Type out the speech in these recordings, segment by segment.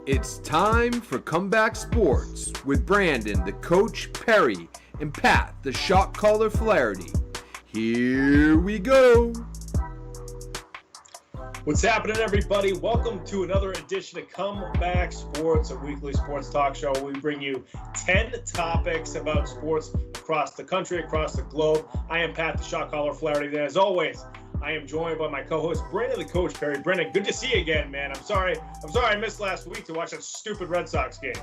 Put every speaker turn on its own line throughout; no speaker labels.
It's time for Comeback Sports with Brandon, the Coach Perry, and Pat, the shot caller Flaherty. Here we go.
What's happening, everybody? Welcome to another edition of Comeback Sports, a weekly sports talk show where we bring you 10 topics about sports across the country, across the globe. I am Pat, the shot caller Flaherty, and as always, I am joined by my co-host, Brandon, the Coach Perry. Brandon, good to see you again, man. I'm sorry I missed last week to watch that stupid Red Sox game.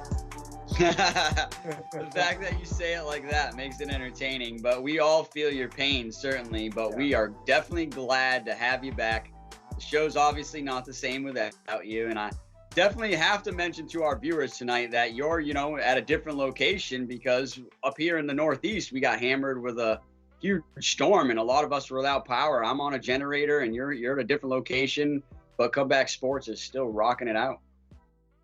The fact that you say it like that makes it entertaining, but we all feel your pain, certainly, but we are definitely glad to have you back. The show's obviously not the same without you, and I definitely have to mention to our viewers tonight that you're, at a different location because up here in the Northeast, we got hammered with a huge storm, and a lot of us were without power. I'm on a generator, and you're at a different location, but Comeback Sports is still rocking it out.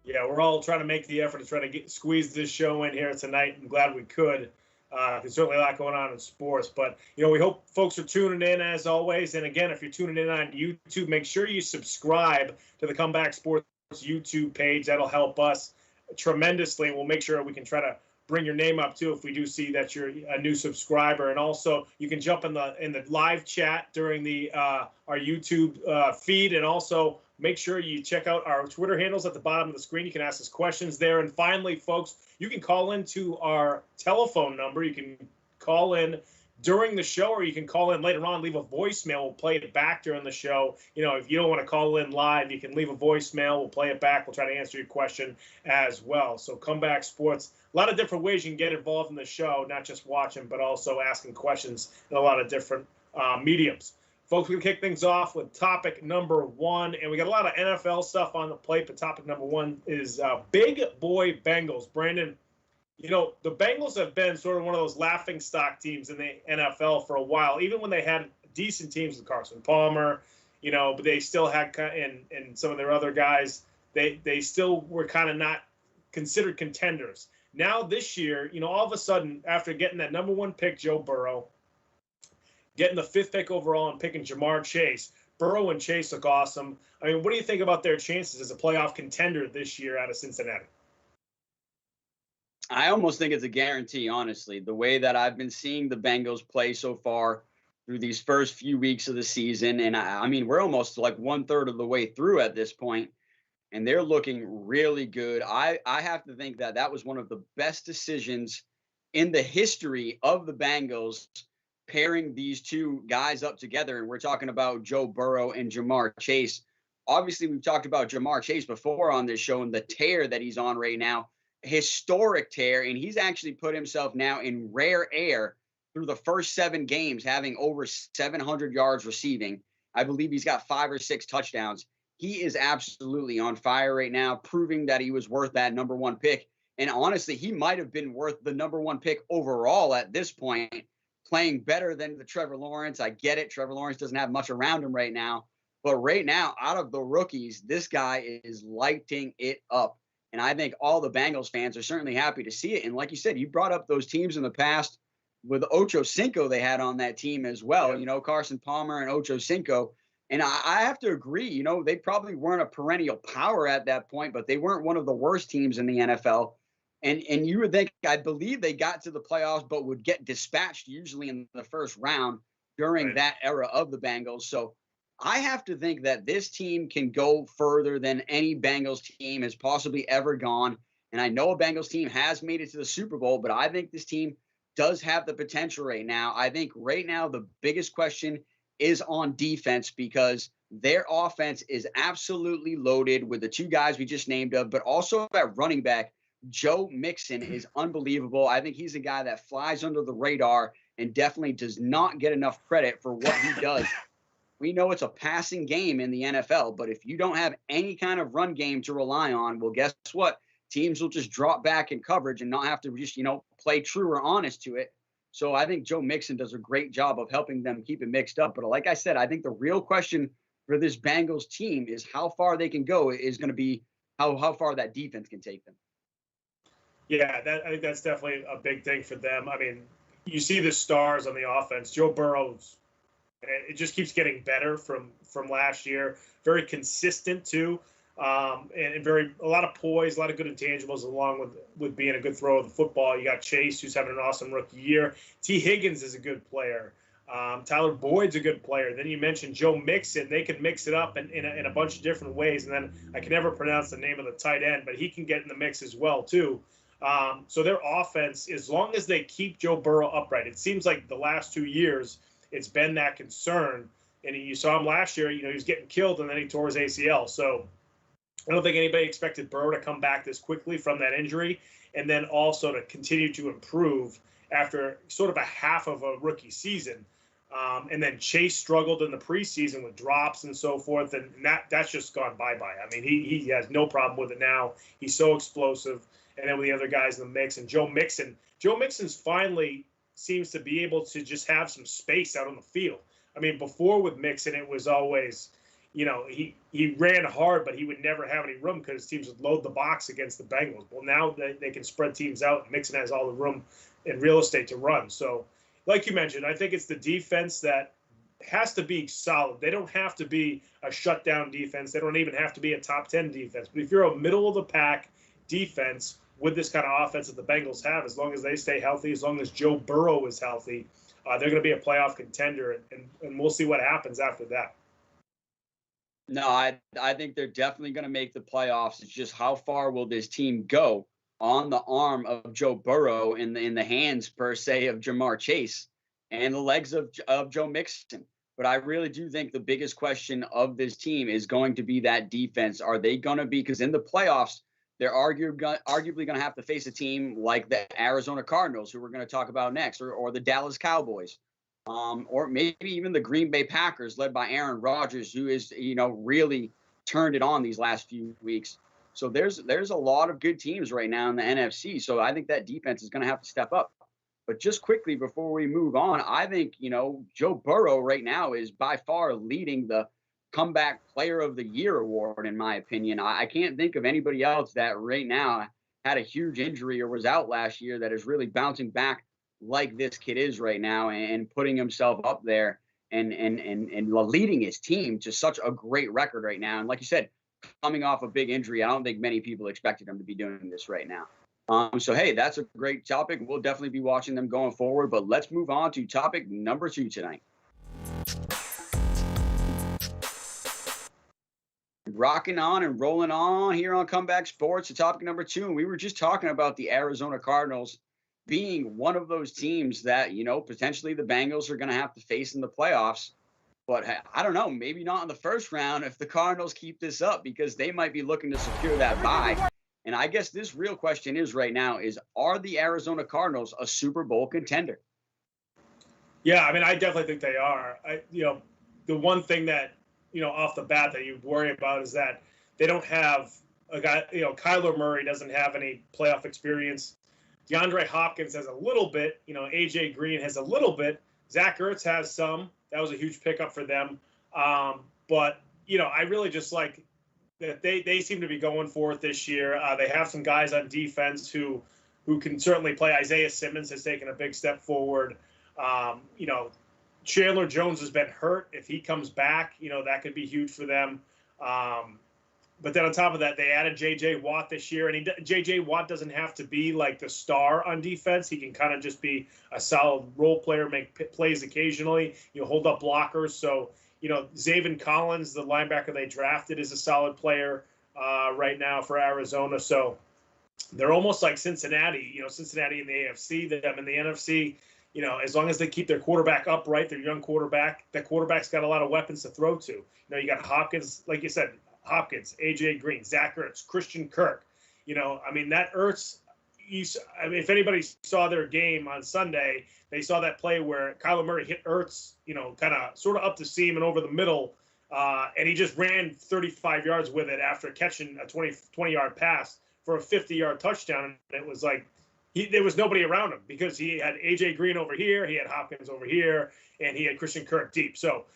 Yeah, we're all trying to make the effort to try to squeeze this show in here tonight. I'm glad we could. There's certainly a lot going on in sports, but we hope folks are tuning in as always. And again, if you're tuning in on YouTube, make sure you subscribe to the Comeback Sports YouTube page. That'll help us tremendously. We'll make sure we can try to bring your name up too if we do see that you're a new subscriber. And also, you can jump in the live chat during the our YouTube feed, and also make sure you check out our Twitter handles at the bottom of the screen. You can ask us questions there. And finally, folks, you can call into our telephone number. You can call in during the show, or you can call in later on, leave a voicemail. We'll play it back during the show. If you don't want to call in live, you can leave a voicemail. We'll play it back. We'll try to answer your question as well. So Comeback Sports, a lot of different ways you can get involved in the show, not just watching, but also asking questions in a lot of different mediums. Folks, we're going to kick things off with topic number one, and we got a lot of NFL stuff on the plate, but topic number one is Big Boy Bengals. Brandon, the Bengals have been sort of one of those laughingstock teams in the NFL for a while, even when they had decent teams with Carson Palmer, but they still had, and some of their other guys, they still were kind of not considered contenders. Now this year, all of a sudden, after getting that number one pick, Joe Burrow, getting the fifth pick overall and picking Jamar Chase, Burrow and Chase look awesome. I mean, what do you think about their chances as a playoff contender this year out of Cincinnati?
I almost think it's a guarantee, honestly. The way that I've been seeing the Bengals play so far through these first few weeks of the season, and I mean, we're almost like 1/3 of the way through at this point, and they're looking really good. I have to think that was one of the best decisions in the history of the Bengals, pairing these two guys up together. And we're talking about Joe Burrow and Jamar Chase. Obviously, we've talked about Jamar Chase before on this show and the tear that he's on right now, historic tear. And he's actually put himself now in rare air through the first 7 games, having over 700 yards receiving. I believe he's got 5 or 6 touchdowns. He is absolutely on fire right now, proving that he was worth that number one pick. And honestly, he might have been worth the number one pick overall at this point, playing better than the Trevor Lawrence. I get it. Trevor Lawrence doesn't have much around him right now. But right now, out of the rookies, this guy is lighting it up. And I think all the Bengals fans are certainly happy to see it. And like you said, you brought up those teams in the past with Ocho Cinco they had on that team as well. Yeah. Carson Palmer and Ocho Cinco. And I have to agree, they probably weren't a perennial power at that point, but they weren't one of the worst teams in the NFL. And you would think, I believe they got to the playoffs, but would get dispatched usually in the first round during that era of the Bengals. So I have to think that this team can go further than any Bengals team has possibly ever gone. And I know a Bengals team has made it to the Super Bowl, but I think this team does have the potential right now. I think right now the biggest question is on defense, because their offense is absolutely loaded with the two guys we just named of, but also at running back, Joe Mixon is unbelievable. I think he's a guy that flies under the radar and definitely does not get enough credit for what he does. We know it's a passing game in the NFL, but if you don't have any kind of run game to rely on, well, guess what? Teams will just drop back in coverage and not have to just, play true or honest to it. So I think Joe Mixon does a great job of helping them keep it mixed up. But like I said, I think the real question for this Bengals team is how far they can go is going to be how far that defense can take them.
Yeah, I think that's definitely a big thing for them. I mean, you see the stars on the offense. Joe Burrow's, it just keeps getting better from last year. Very consistent too. and a lot of poise, a lot of good intangibles along with being a good thrower of the football. You got Chase, who's having an awesome rookie year. T. Higgins is a good player. Tyler Boyd's a good player. Then you mentioned Joe Mixon. They can mix it up in a bunch of different ways. And then I can never pronounce the name of the tight end, but he can get in the mix as well, too. So their offense, as long as they keep Joe Burrow upright, it seems like the last 2 years it's been that concern. And you saw him last year, he was getting killed and then he tore his ACL. So I don't think anybody expected Burrow to come back this quickly from that injury and then also to continue to improve after sort of a half of a rookie season. And then Chase struggled in the preseason with drops and so forth, and that's just gone bye-bye. I mean, he has no problem with it now. He's so explosive. And then with the other guys in the mix, and Joe Mixon's finally seems to be able to just have some space out on the field. I mean, before with Mixon, it was always, he ran hard, but he would never have any room because teams would load the box against the Bengals. Well, now they can spread teams out. Mixon has all the room and real estate to run. So, like you mentioned, I think it's the defense that has to be solid. They don't have to be a shutdown defense. They don't even have to be a top 10 defense. But if you're a middle-of-the-pack defense with this kind of offense that the Bengals have, as long as they stay healthy, as long as Joe Burrow is healthy, they're going to be a playoff contender, and we'll see what happens after that.
No, I think they're definitely going to make the playoffs. It's just how far will this team go on the arm of Joe Burrow in the hands, per se, of Jamar Chase and the legs of Joe Mixon. But I really do think the biggest question of this team is going to be that defense. Are they going to be – because in the playoffs, they're arguably going to have to face a team like the Arizona Cardinals, who we're going to talk about next, or the Dallas Cowboys, or maybe even the Green Bay Packers led by Aaron Rodgers, who is, really turned it on these last few weeks. So there's a lot of good teams right now in the NFC. So I think that defense is going to have to step up. But just quickly before we move on, I think, Joe Burrow right now is by far leading the Comeback Player of the Year award, in my opinion. I can't think of anybody else that right now had a huge injury or was out last year that is really bouncing back like this kid is right now and putting himself up there and leading his team to such a great record right now. And like you said, coming off a big injury, I don't think many people expected him to be doing this right now. So, hey, that's a great topic. We'll definitely be watching them going forward. But let's move on to topic number 2 tonight. Rocking on and rolling on here on Comeback Sports to topic number 2. And we were just talking about the Arizona Cardinals being one of those teams that, potentially the Bengals are going to have to face in the playoffs. But I don't know, maybe not in the first round if the Cardinals keep this up, because they might be looking to secure that bye. And I guess this real question is right now is, are the Arizona Cardinals a Super Bowl contender?
Yeah, I mean, I definitely think they are. The one thing that, off the bat that you worry about is that they don't have a guy, Kyler Murray doesn't have any playoff experience. DeAndre Hopkins has a little bit, AJ Green has a little bit. Zach Ertz has some. That was a huge pickup for them. But, I really just like that they seem to be going for it this year. They have some guys on defense who can certainly play. Isaiah Simmons has taken a big step forward. Chandler Jones has been hurt. If he comes back, that could be huge for them. But then on top of that, they added J.J. Watt this year. And J.J. Watt doesn't have to be like the star on defense. He can kind of just be a solid role player, make plays occasionally, hold up blockers. So, Zaven Collins, the linebacker they drafted, is a solid player right now for Arizona. So they're almost like Cincinnati, Cincinnati in the AFC, them in the NFC. As long as they keep their quarterback upright, their young quarterback, that quarterback's got a lot of weapons to throw to. You got Hopkins, like you said, Hopkins, A.J. Green, Zach Ertz, Christian Kirk. That Ertz, if anybody saw their game on Sunday, they saw that play where Kyler Murray hit Ertz, kind of sort of up the seam and over the middle, and he just ran 35 yards with it after catching a 20-yard pass for a 50-yard touchdown. And it was like there was nobody around him because he had A.J. Green over here, he had Hopkins over here, and he had Christian Kirk deep. So,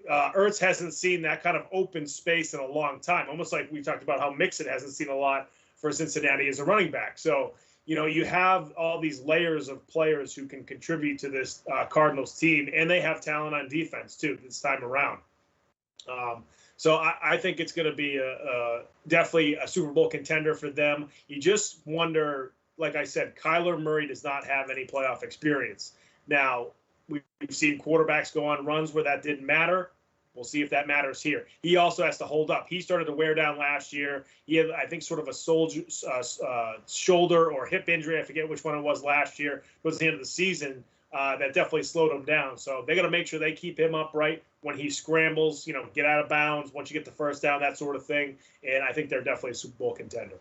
Ertz hasn't seen that kind of open space in a long time, almost like we talked about how Mixon hasn't seen a lot for Cincinnati as a running back. So, you have all these layers of players who can contribute to this Cardinals team, and they have talent on defense, too, this time around. So I think it's going to be definitely a Super Bowl contender for them. You just wonder, like I said, Kyler Murray does not have any playoff experience. Now, we've seen quarterbacks go on runs where that didn't matter. We'll see if that matters here. He also has to hold up. He started to wear down last year. He had, I think, sort of a shoulder or hip injury. I forget which one it was last year. Towards the end of the season, that definitely slowed him down. So they got to make sure they keep him upright when he scrambles, get out of bounds, once you get the first down, that sort of thing. And I think they're definitely a Super Bowl contender.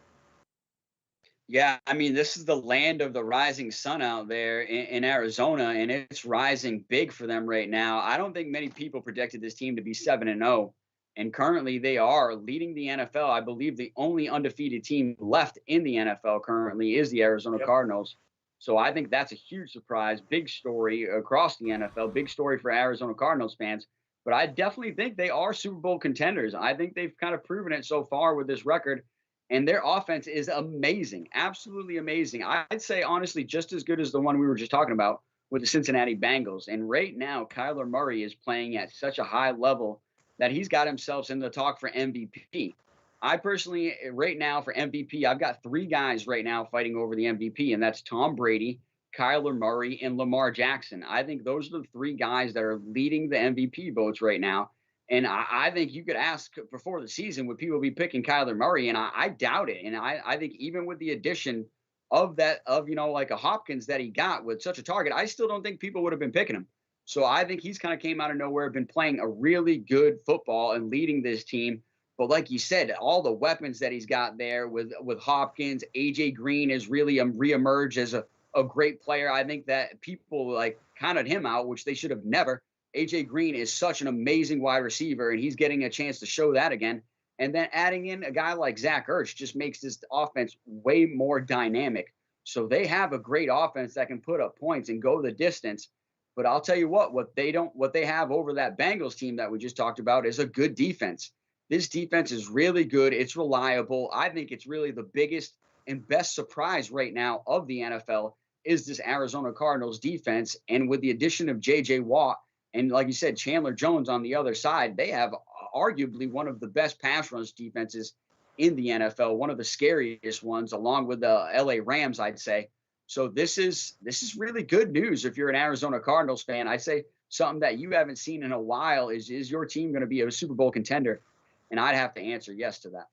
Yeah, I mean, this is the land of the rising sun out there in Arizona, and it's rising big for them right now. I don't think many people predicted this team to be 7-0, and currently they are leading the NFL. I believe the only undefeated team left in the NFL currently is the Arizona Cardinals. So I think that's a huge surprise, big story across the NFL, big story for Arizona Cardinals fans. But I definitely think they are Super Bowl contenders. I think they've kind of proven it so far with this record. And their offense is amazing, absolutely amazing. I'd say, honestly, just as good as the one we were just talking about with the Cincinnati Bengals. And right now, Kyler Murray is playing at such a high level that he's got himself in the talk for MVP. I personally, right now, for MVP, I've got 3 guys right now fighting over the MVP, and that's Tom Brady, Kyler Murray, and Lamar Jackson. I think those are the 3 guys that are leading the MVP votes right now. And I think you could ask before the season, would people be picking Kyler Murray? And I doubt it. And I think even with the addition of that, like a Hopkins that he got with such a target, I still don't think people would have been picking him. So I think he's kind of came out of nowhere, been playing a really good football and leading this team. But like you said, all the weapons that he's got there with Hopkins, AJ Green has really reemerged as a great player. I think that people like counted him out, which they should have never. AJ Green is such an amazing wide receiver, and he's getting a chance to show that again. And then adding in a guy like Zach Ertz just makes this offense way more dynamic. So they have a great offense that can put up points and go the distance. But I'll tell you what they have over that Bengals team that we just talked about is a good defense. This defense is really good. It's reliable. I think it's really the biggest and best surprise right now of the NFL is this Arizona Cardinals defense. And with the addition of J.J. Watt, and like you said, Chandler Jones on the other side, they have arguably one of the best pass rush defenses in the NFL, one of the scariest ones, along with the LA Rams, I'd say. So this is really good news if you're an Arizona Cardinals fan. I'd say something that you haven't seen in a while is your team going to be a Super Bowl contender? And I'd have to answer yes to that.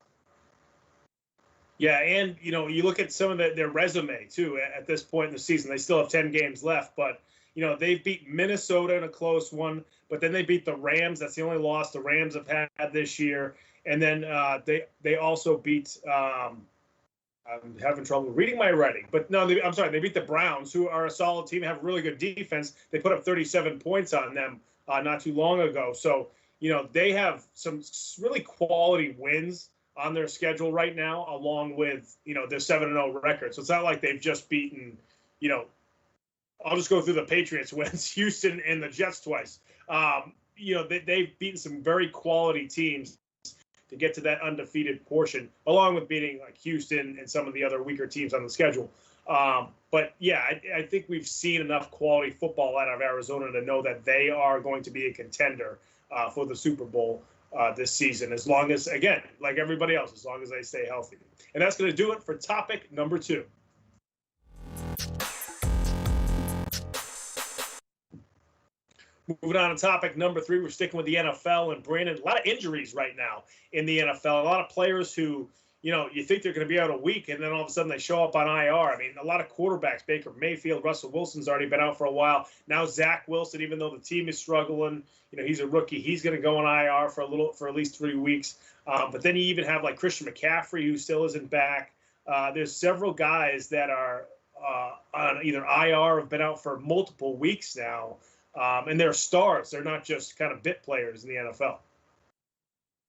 Yeah, and you look at some of their resume too. At this point in the season, they still have 10 games left, but they've beat Minnesota in a close one, but then they beat the Rams. That's the only loss the Rams have had this year. And then they also beat. I'm having trouble reading my writing, but no, I'm sorry. They beat the Browns, who are a solid team, have really good defense. They put up 37 points on them not too long ago. So they have some really quality wins on their schedule right now, along with their 7-0 record. So it's not like they've just beaten I'll just go through the Patriots wins, Houston and the Jets twice. They've beaten some very quality teams to get to that undefeated portion, along with beating like Houston and some of the other weaker teams on the schedule. But yeah, I think we've seen enough quality football out of Arizona to know that they are going to be a contender for the Super Bowl this season, as long as, again, like everybody else, as long as they stay healthy. And that's going to do it for topic number 2. Moving on to topic number 3, we're sticking with the NFL. And Brandon, a lot of injuries right now in the NFL. A lot of players who, you think they're going to be out a week, and then all of a sudden they show up on IR. I mean, a lot of quarterbacks, Baker Mayfield, Russell Wilson's already been out for a while. Now Zach Wilson, even though the team is struggling, he's a rookie, he's going to go on IR for at least 3 weeks. But then you even have like Christian McCaffrey, who still isn't back. There's several guys that are on either IR or have been out for multiple weeks now. And they're stars. They're not just kind of bit players in the NFL.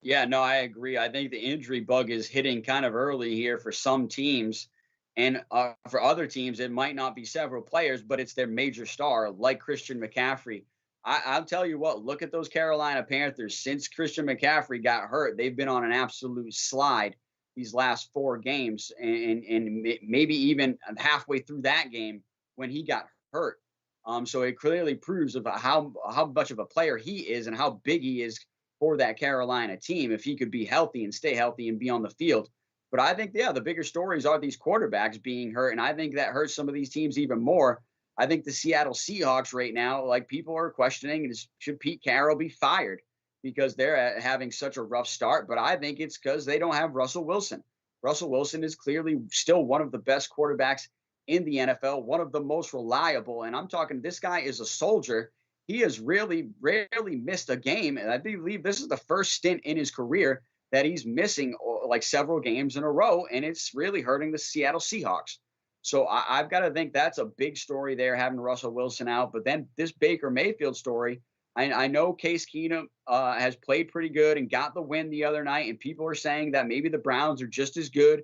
Yeah, no, I agree. I think the injury bug is hitting kind of early here for some teams. And for other teams, it might not be several players, but it's their major star, like Christian McCaffrey. I'll tell you what, look at those Carolina Panthers. Since Christian McCaffrey got hurt, they've been on an absolute slide these last 4 games, and maybe even halfway through that game when he got hurt. So it clearly proves about how much of a player he is and how big he is for that Carolina team if he could be healthy and stay healthy and be on the field. But I think, yeah, the bigger stories are these quarterbacks being hurt, and I think that hurts some of these teams even more. I think the Seattle Seahawks right now, like, people are questioning, should Pete Carroll be fired because they're having such a rough start? But I think it's because they don't have Russell Wilson. Russell Wilson is clearly still one of the best quarterbacks in the NFL, one of the most reliable. And I'm talking, this guy is a soldier. He has really rarely missed a game. And I believe this is the first stint in his career that he's missing like several games in a row. And it's really hurting the Seattle Seahawks. So I've got to think that's a big story there, having Russell Wilson out. But then this Baker Mayfield story, I know Case Keenum has played pretty good and got the win the other night. And people are saying that maybe the Browns are just as good.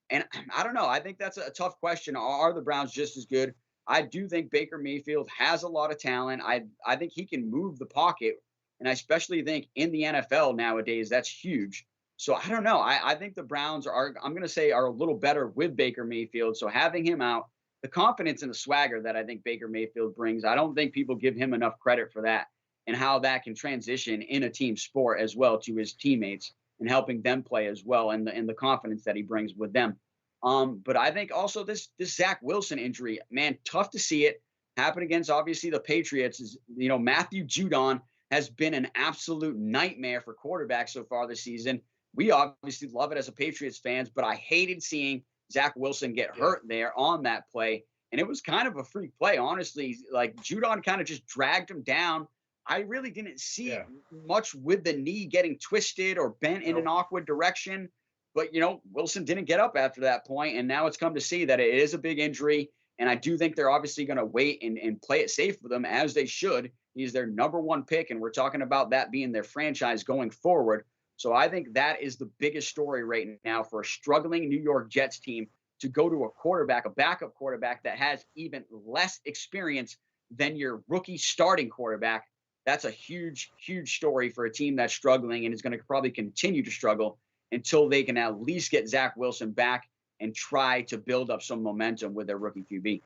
And I don't know. I think that's a tough question. Are the Browns just as good? I do think Baker Mayfield has a lot of talent. I think he can move the pocket. And I especially think in the NFL nowadays, that's huge. So I don't know. I think the Browns are a little better with Baker Mayfield. So having him out, the confidence and the swagger that I think Baker Mayfield brings, I don't think people give him enough credit for that and how that can transition in a team sport as well to his teammates and helping them play as well, and the confidence that he brings with them. But I think also this Zach Wilson injury, man, tough to see it happen against obviously the Patriots. Is, Matthew Judon has been an absolute nightmare for quarterbacks so far this season. We obviously love it as a Patriots fans, but I hated seeing Zach Wilson get hurt there on that play. And it was kind of a freak play, honestly. Like, Judon kind of just dragged him down. I really didn't see much with the knee getting twisted or bent in an awkward direction. But, Wilson didn't get up after that point, and now it's come to see that it is a big injury. And I do think they're obviously going to wait and play it safe with him, as they should. He's their number one pick, and we're talking about that being their franchise going forward. So I think that is the biggest story right now for a struggling New York Jets team to go to a backup quarterback that has even less experience than your rookie starting quarterback. That's a huge, huge story for a team that's struggling and is going to probably continue to struggle until they can at least get Zach Wilson back and try to build up some momentum with their rookie QB.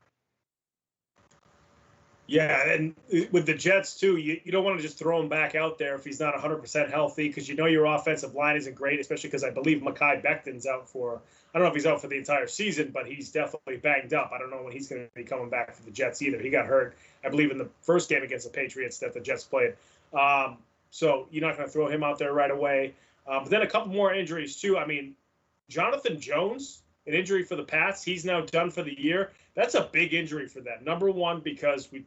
Yeah, and with the Jets, too, you don't want to just throw him back out there if he's not 100% healthy, because your offensive line isn't great, especially because I believe Mekhi Becton's out for – I don't know if he's out for the entire season, but he's definitely banged up. I don't know when he's going to be coming back for the Jets either. He got hurt, I believe, in the first game against the Patriots that the Jets played. So you're not going to throw him out there right away. But then a couple more injuries, too. I mean, Jonathan Jones, an injury for the Pats. He's now done for the year. That's a big injury for them. Number one, because we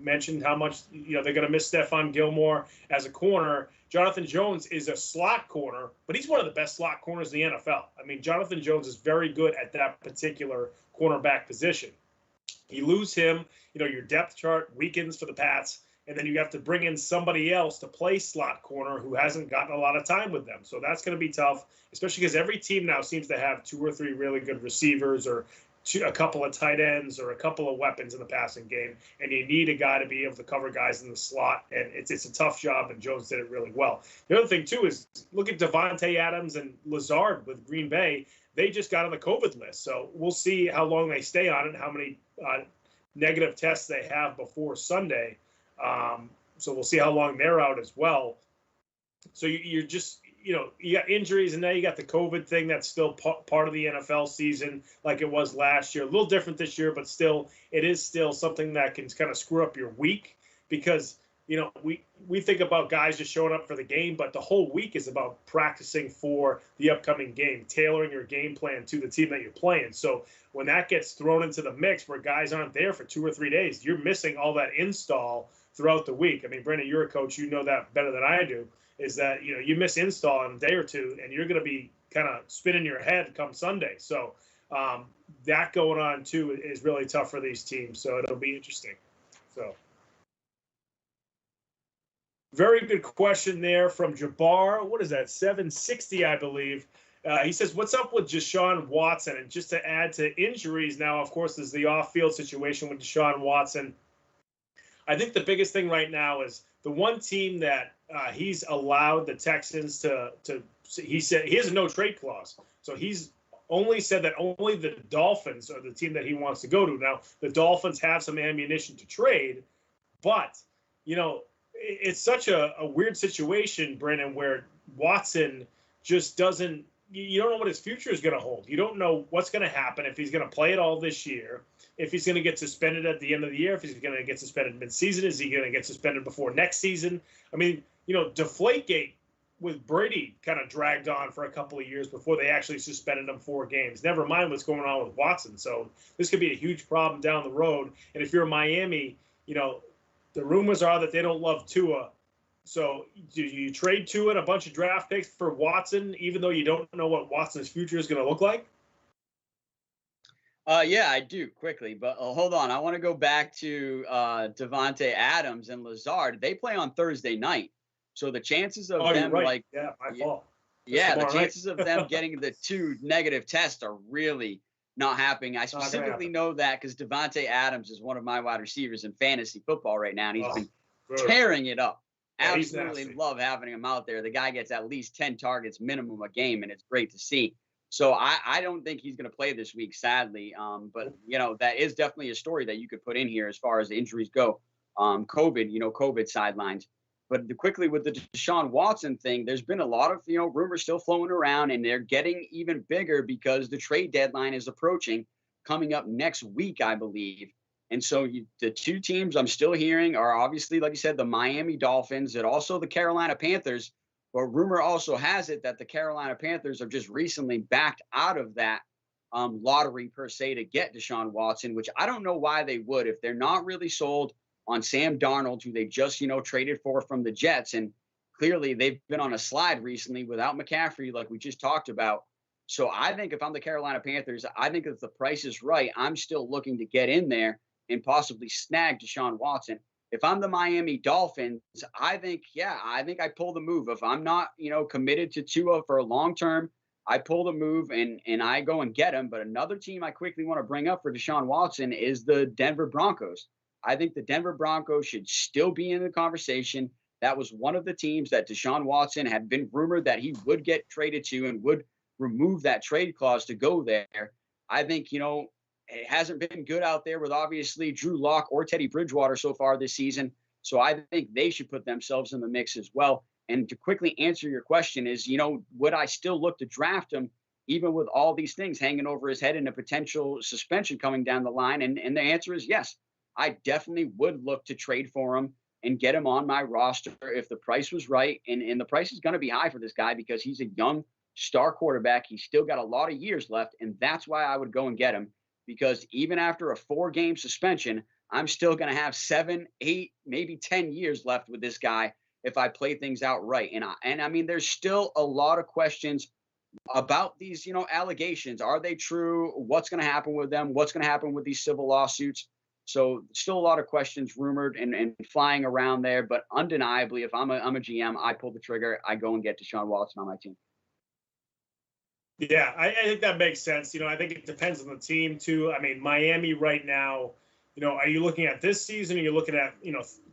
mentioned how much, they're going to miss Stephon Gilmore as a corner. Jonathan Jones is a slot corner, but he's one of the best slot corners in the NFL. I mean, Jonathan Jones is very good at that particular cornerback position. You lose him, your depth chart weakens for the Pats, and then you have to bring in somebody else to play slot corner who hasn't gotten a lot of time with them. So that's going to be tough, especially because every team now seems to have 2 or 3 really good receivers, or a couple of tight ends, or a couple of weapons in the passing game. And you need a guy to be able to cover guys in the slot. And it's a tough job, and Jones did it really well. The other thing, too, is look at Devontae Adams and Lazard with Green Bay. They just got on the COVID list. So we'll see how long they stay on it, how many negative tests they have before Sunday. So we'll see how long they're out as well. So you're just, you got injuries, and now you got the COVID thing that's still part of the NFL season like it was last year. A little different this year, but still, it is still something that can kind of screw up your week, because, we think about guys just showing up for the game, but the whole week is about practicing for the upcoming game, tailoring your game plan to the team that you're playing. So when that gets thrown into the mix where guys aren't there for 2 or 3 days, you're missing all that install throughout the week. I mean, Brandon, you're a coach, you know that better than I do, is that, you miss install in a day or two, and you're going to be kind of spinning your head come Sunday. So that going on, too, is really tough for these teams. So it'll be interesting. So very good question there from Jabbar. What is that? 760, I believe. He says, what's up with Deshaun Watson? And just to add to injuries now, of course, there's the off-field situation with Deshaun Watson. I think the biggest thing right now is the one team that he's allowed the Texans to he said he has a no-trade clause. So he's only said that only the Dolphins are the team that he wants to go to. Now, the Dolphins have some ammunition to trade, but, it's such a weird situation, Brennan, where Watson just doesn't. You don't know what his future is going to hold. You don't know what's going to happen, if he's going to play it all this year, if he's going to get suspended at the end of the year, if he's going to get suspended mid-season, is he going to get suspended before next season? I mean, Deflategate with Brady kind of dragged on for a couple of years before they actually suspended him 4 games. Never mind what's going on with Watson. So this could be a huge problem down the road. And if you're Miami, the rumors are that they don't love Tua. So do you trade Tua and a bunch of draft picks for Watson, even though you don't know what Watson's future is going to look like?
Yeah, I do quickly, but hold on. I want to go back to Devontae Adams and Lazard. They play on Thursday night. So the chances of them
right. Yeah, my fault.
Yeah, the chances of them getting the 2 negative tests are really not happening. I specifically know that because Devontae Adams is one of my wide receivers in fantasy football right now, and he's been tearing it up. Absolutely love having him out there. The guy gets at least 10 targets minimum a game, and it's great to see. So I don't think he's going to play this week, sadly. But, that is definitely a story that you could put in here as far as the injuries go. COVID sidelines. But quickly with the Deshaun Watson thing, there's been a lot of, rumors still flowing around, and they're getting even bigger because the trade deadline is approaching, coming up next week, I believe. And so the 2 teams I'm still hearing are obviously, like you said, the Miami Dolphins and also the Carolina Panthers. But rumor also has it that the Carolina Panthers have just recently backed out of that lottery per se to get Deshaun Watson, which I don't know why they would if they're not really sold on Sam Darnold, who they just, traded for from the Jets. And clearly they've been on a slide recently without McCaffrey, like we just talked about. So I think if I'm the Carolina Panthers, I think if the price is right, I'm still looking to get in there and possibly snag Deshaun Watson. If I'm the Miami Dolphins, I think I pull the move. If I'm not, committed to Tua for a long term, I pull the move and I go and get him. But another team I quickly want to bring up for Deshaun Watson is the Denver Broncos. I think the Denver Broncos should still be in the conversation. That was one of the teams that Deshaun Watson had been rumored that he would get traded to and would remove that trade clause to go there. I think, it hasn't been good out there with obviously Drew Lock or Teddy Bridgewater so far this season. So I think they should put themselves in the mix as well. And to quickly answer your question is, would I still look to draft him even with all these things hanging over his head and a potential suspension coming down the line? And the answer is yes. I definitely would look to trade for him and get him on my roster if the price was right. And the price is going to be high for this guy because he's a young star quarterback. He's still got a lot of years left. And that's why I would go and get him. Because even after a 4-game suspension, I'm still going to have 7, 8, maybe 10 years left with this guy if I play things out right. And I mean, there's still a lot of questions about these, allegations. Are they true? What's going to happen with them? What's going to happen with these civil lawsuits? So still a lot of questions rumored and flying around there. But undeniably, if I'm a GM, I pull the trigger. I go and get Deshaun Watson on my team.
Yeah, I think that makes sense. I think it depends on the team too. I mean, Miami right now, are you looking at this season? Or are you looking at,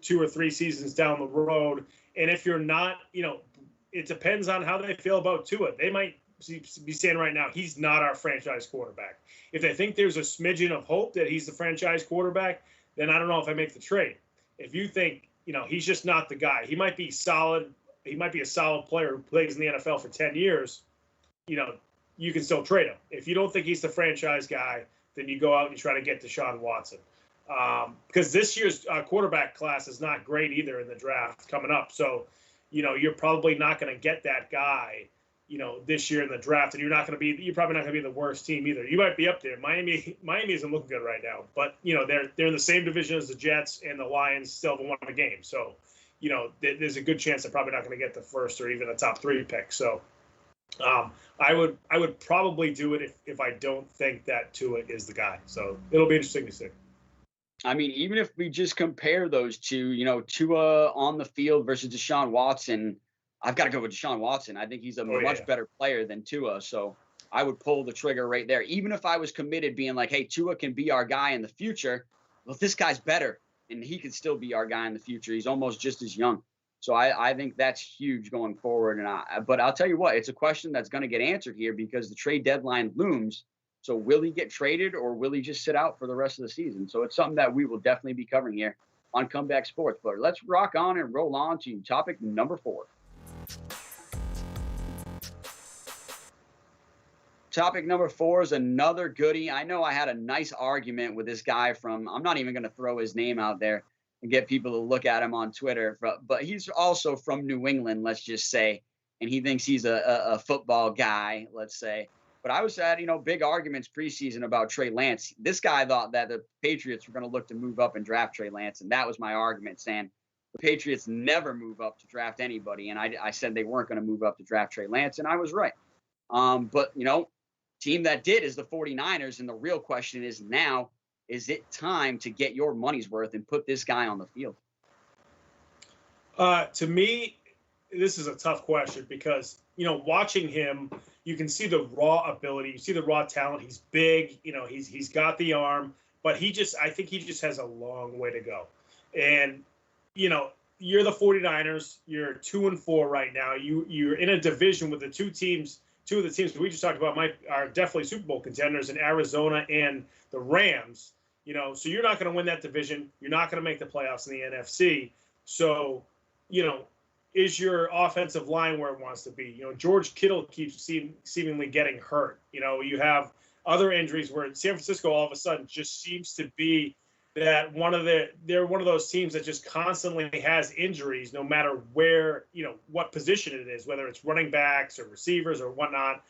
2 or 3 seasons down the road? And if you're not, it depends on how they feel about Tua. They might be saying right now, he's not our franchise quarterback. If they think there's a smidgen of hope that he's the franchise quarterback, then I don't know if I make the trade. If you think, he's just not the guy, he might be solid. He might be a solid player who plays in the NFL for 10 years, you can still trade him. If you don't think he's the franchise guy, then you go out and you try to get Deshaun Watson. Because this year's quarterback class is not great either in the draft coming up. So, you're probably not going to get that guy, this year in the draft, and you're probably not going to be the worst team either. You might be up there. Miami isn't looking good right now, but they're in the same division as the Jets, and the Lions still haven't won a game. So, there's a good chance they're probably not going to get the first or even a top 3 pick. So, I would probably do it if I don't think that Tua is the guy. So it'll be interesting to see.
I mean, even if we just compare those two, Tua on the field versus Deshaun Watson, I've got to go with Deshaun Watson. I think he's a much better player than Tua. So I would pull the trigger right there. Even if I was committed being like, hey, Tua can be our guy in the future. Well, this guy's better and he could still be our guy in the future. He's almost just as young. So I think that's huge going forward. But I'll tell you what, it's a question that's going to get answered here because the trade deadline looms. So will he get traded or will he just sit out for the rest of the season? So it's something that we will definitely be covering here on Comeback Sports. But let's rock on and roll on to topic number 4. Topic number 4 is another goodie. I know I had a nice argument with this guy from, I'm not even going to throw his name out there and get people to look at him on Twitter, but he's also from New England, let's just say, and he thinks he's a football guy, let's say. But I was at, big arguments preseason about Trey Lance. This guy thought that the Patriots were going to look to move up and draft Trey Lance, and that was my argument, saying the Patriots never move up to draft anybody, and I said they weren't going to move up to draft Trey Lance, and I was right. But, team that did is the 49ers, and the real question is now, is it time to get your money's worth and put this guy on the field?
To me, this is a tough question because, watching him, you can see the raw ability, you see the raw talent. He's big, he's got the arm, but I think he just has a long way to go. And, you're the 49ers, you're 2-4 right now. You're in a division with two of the teams we just talked about are definitely Super Bowl contenders in Arizona and the Rams, so you're not going to win that division. You're not going to make the playoffs in the NFC. So, is your offensive line where it wants to be? George Kittle keeps seemingly getting hurt. You have other injuries where San Francisco all of a sudden just seems to be that they're one of those teams that just constantly has injuries, no matter where, what position it is, whether it's running backs or receivers or whatnot.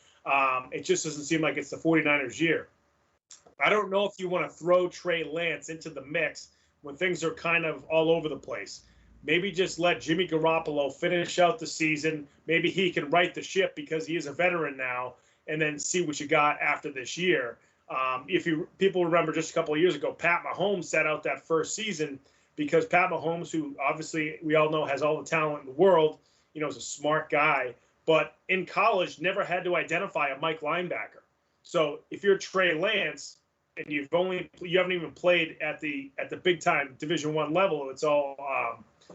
It just doesn't seem like it's the 49ers year. I don't know if you want to throw Trey Lance into the mix when things are kind of all over the place. Maybe just let Jimmy Garoppolo finish out the season. Maybe he can right the ship because he is a veteran now, and then see what you got after this year. People remember just a couple of years ago, Pat Mahomes sat out that first season because Pat Mahomes, who obviously we all know has all the talent in the world, is a smart guy, but in college never had to identify a Mike linebacker. So if you're Trey Lance and you haven't even played at the big time Division I level, it's all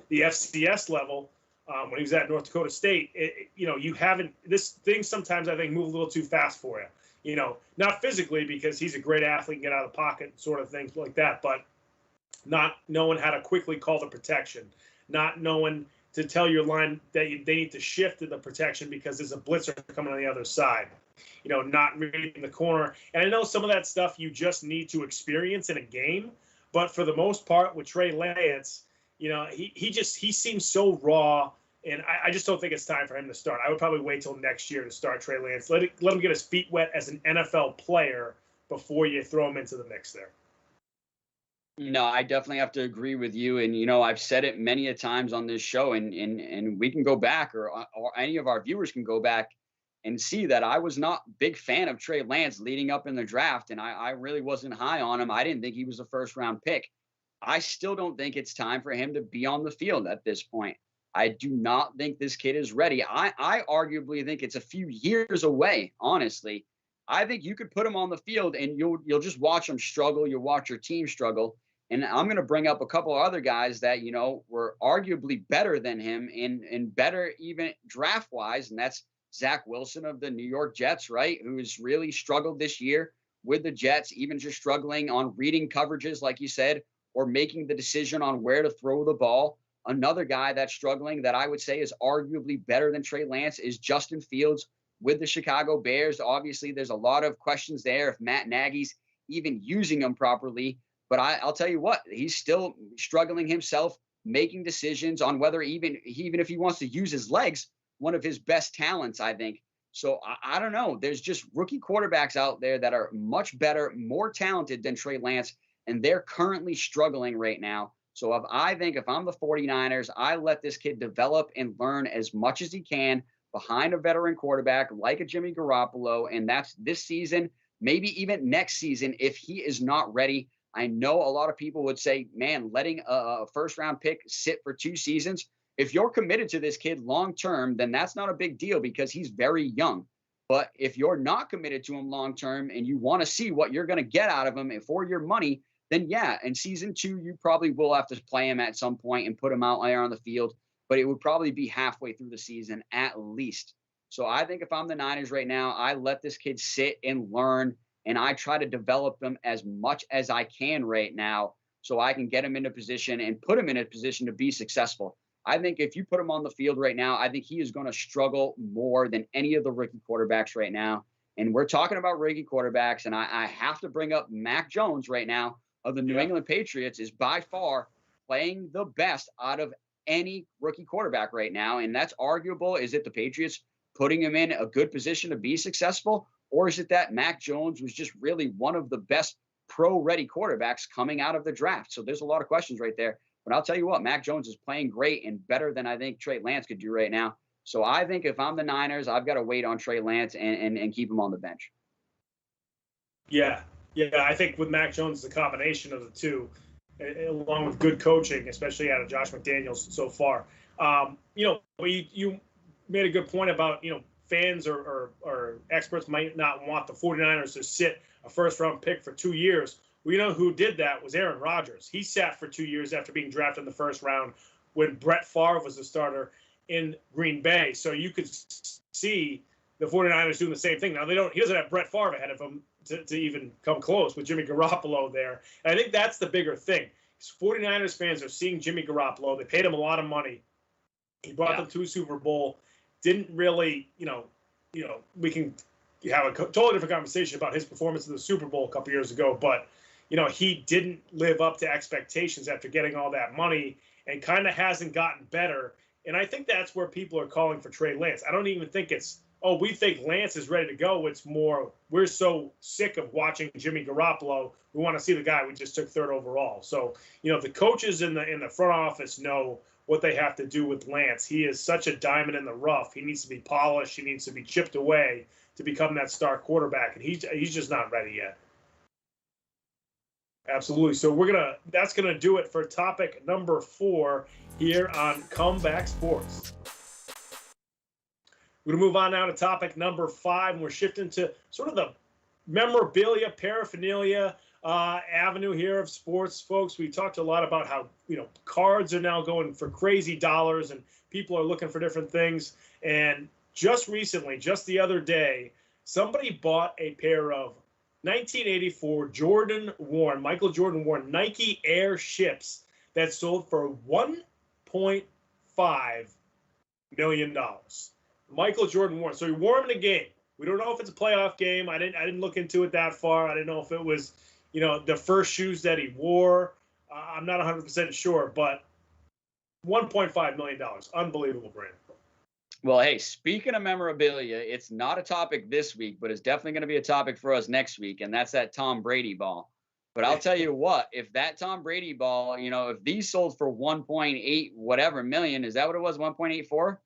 the FCS level. When he was at North Dakota State, you haven't. This thing sometimes I think move a little too fast for you. Not physically because he's a great athlete and get out of the pocket, sort of things like that, but not knowing how to quickly call the protection, not knowing to tell your line that they need to shift to the protection because there's a blitzer coming on the other side, not reading the corner. And I know some of that stuff you just need to experience in a game, but for the most part with Trey Lance, he seems so raw. And I just don't think it's time for him to start. I would probably wait till next year to start Trey Lance. Let him get his feet wet as an NFL player before you throw him into the mix there.
No, I definitely have to agree with you. And, I've said it many a times on this show, and we can go back or any of our viewers can go back and see that I was not a big fan of Trey Lance leading up in the draft. And I really wasn't high on him. I didn't think he was a first round pick. I still don't think it's time for him to be on the field at this point. I do not think this kid is ready. I arguably think it's a few years away, honestly. I think you could put him on the field and you'll just watch him struggle. You'll watch your team struggle. And I'm going to bring up a couple of other guys that, were arguably better than him and better even draft-wise, and that's Zach Wilson of the New York Jets, right, who has really struggled this year with the Jets, even just struggling on reading coverages, like you said, or making the decision on where to throw the ball. Another guy that's struggling that I would say is arguably better than Trey Lance is Justin Fields with the Chicago Bears. Obviously, there's a lot of questions there if Matt Nagy's even using him properly. But I'll tell you what, he's still struggling himself, making decisions on whether even if he wants to use his legs, one of his best talents, I think. So I don't know. There's just rookie quarterbacks out there that are much better, more talented than Trey Lance, and they're currently struggling right now. So if I'm the 49ers, I let this kid develop and learn as much as he can behind a veteran quarterback like a Jimmy Garoppolo. And that's this season, maybe even next season, if he is not ready. I know a lot of people would say, man, letting a first round pick sit for 2 seasons. If you're committed to this kid long term, then that's not a big deal because he's very young. But if you're not committed to him long term and you want to see what you're going to get out of him for your money, then yeah, in season 2, you probably will have to play him at some point and put him out there on the field, but it would probably be halfway through the season at least. So I think if I'm the Niners right now, I let this kid sit and learn, and I try to develop him as much as I can right now. so I can get him into position and put him in a position to be successful. I think if you put him on the field right now, I think he is going to struggle more than any of the rookie quarterbacks right now. And we're talking about rookie quarterbacks, and I have to bring up Mac Jones right now of the New England Patriots is by far playing the best out of any rookie quarterback right now. And that's arguable. Is it the Patriots putting him in a good position to be successful? Or is it that Mac Jones was just really one of the best pro-ready quarterbacks coming out of the draft? So there's a lot of questions right there. But I'll tell you what, Mac Jones is playing great and better than I think Trey Lance could do right now. So I think if I'm the Niners, I've got to wait on Trey Lance and keep him on the bench.
Yeah. I think with Mac Jones, the combination of the two, along with good coaching, especially out of Josh McDaniels so far. You made a good point about, fans or experts might not want the 49ers to sit a first-round pick for 2 years. We know who did that was Aaron Rodgers. He sat for 2 years after being drafted in the first round when Brett Favre was the starter in Green Bay. So you could see the 49ers doing the same thing. Now, he doesn't have Brett Favre ahead of him to even come close with Jimmy Garoppolo there. And I think that's the bigger thing. 49ers fans are seeing Jimmy Garoppolo. They paid him a lot of money. He brought them to a Super Bowl. Didn't really, we can have a totally different conversation about his performance in the Super Bowl a couple years ago. But, he didn't live up to expectations after getting all that money and kind of hasn't gotten better. And I think that's where people are calling for Trey Lance. I don't even think it's, we think Lance is ready to go. It's more, we're so sick of watching Jimmy Garoppolo. We want to see the guy we just took third overall. So, the coaches in the front office know what they have to do with Lance. He is such a diamond in the rough. He needs to be polished. He needs to be chipped away to become that star quarterback. And he's just not ready yet. Absolutely. So that's going to do it for topic number 4 here on Comeback Sports. We're going to move on now to topic number 5, and we're shifting to sort of the memorabilia, paraphernalia avenue here of sports, folks. We talked a lot about how, cards are now going for crazy dollars and people are looking for different things. And just recently, just the other day, somebody bought a pair of 1984 Michael Jordan worn Nike Air ships that sold for $1.5 million. Michael Jordan worn. So he wore them in a game. We don't know if it's a playoff game. I didn't look into it that far. I didn't know if it was, the first shoes that he wore. I'm not 100% sure, but $1.5 million. Unbelievable, Brandon.
Well, hey, speaking of memorabilia, it's not a topic this week, but it's definitely going to be a topic for us next week, and that's that Tom Brady ball. But I'll tell you what, if that Tom Brady ball, if these sold for 1.8 whatever million, is that what it was, 1.84?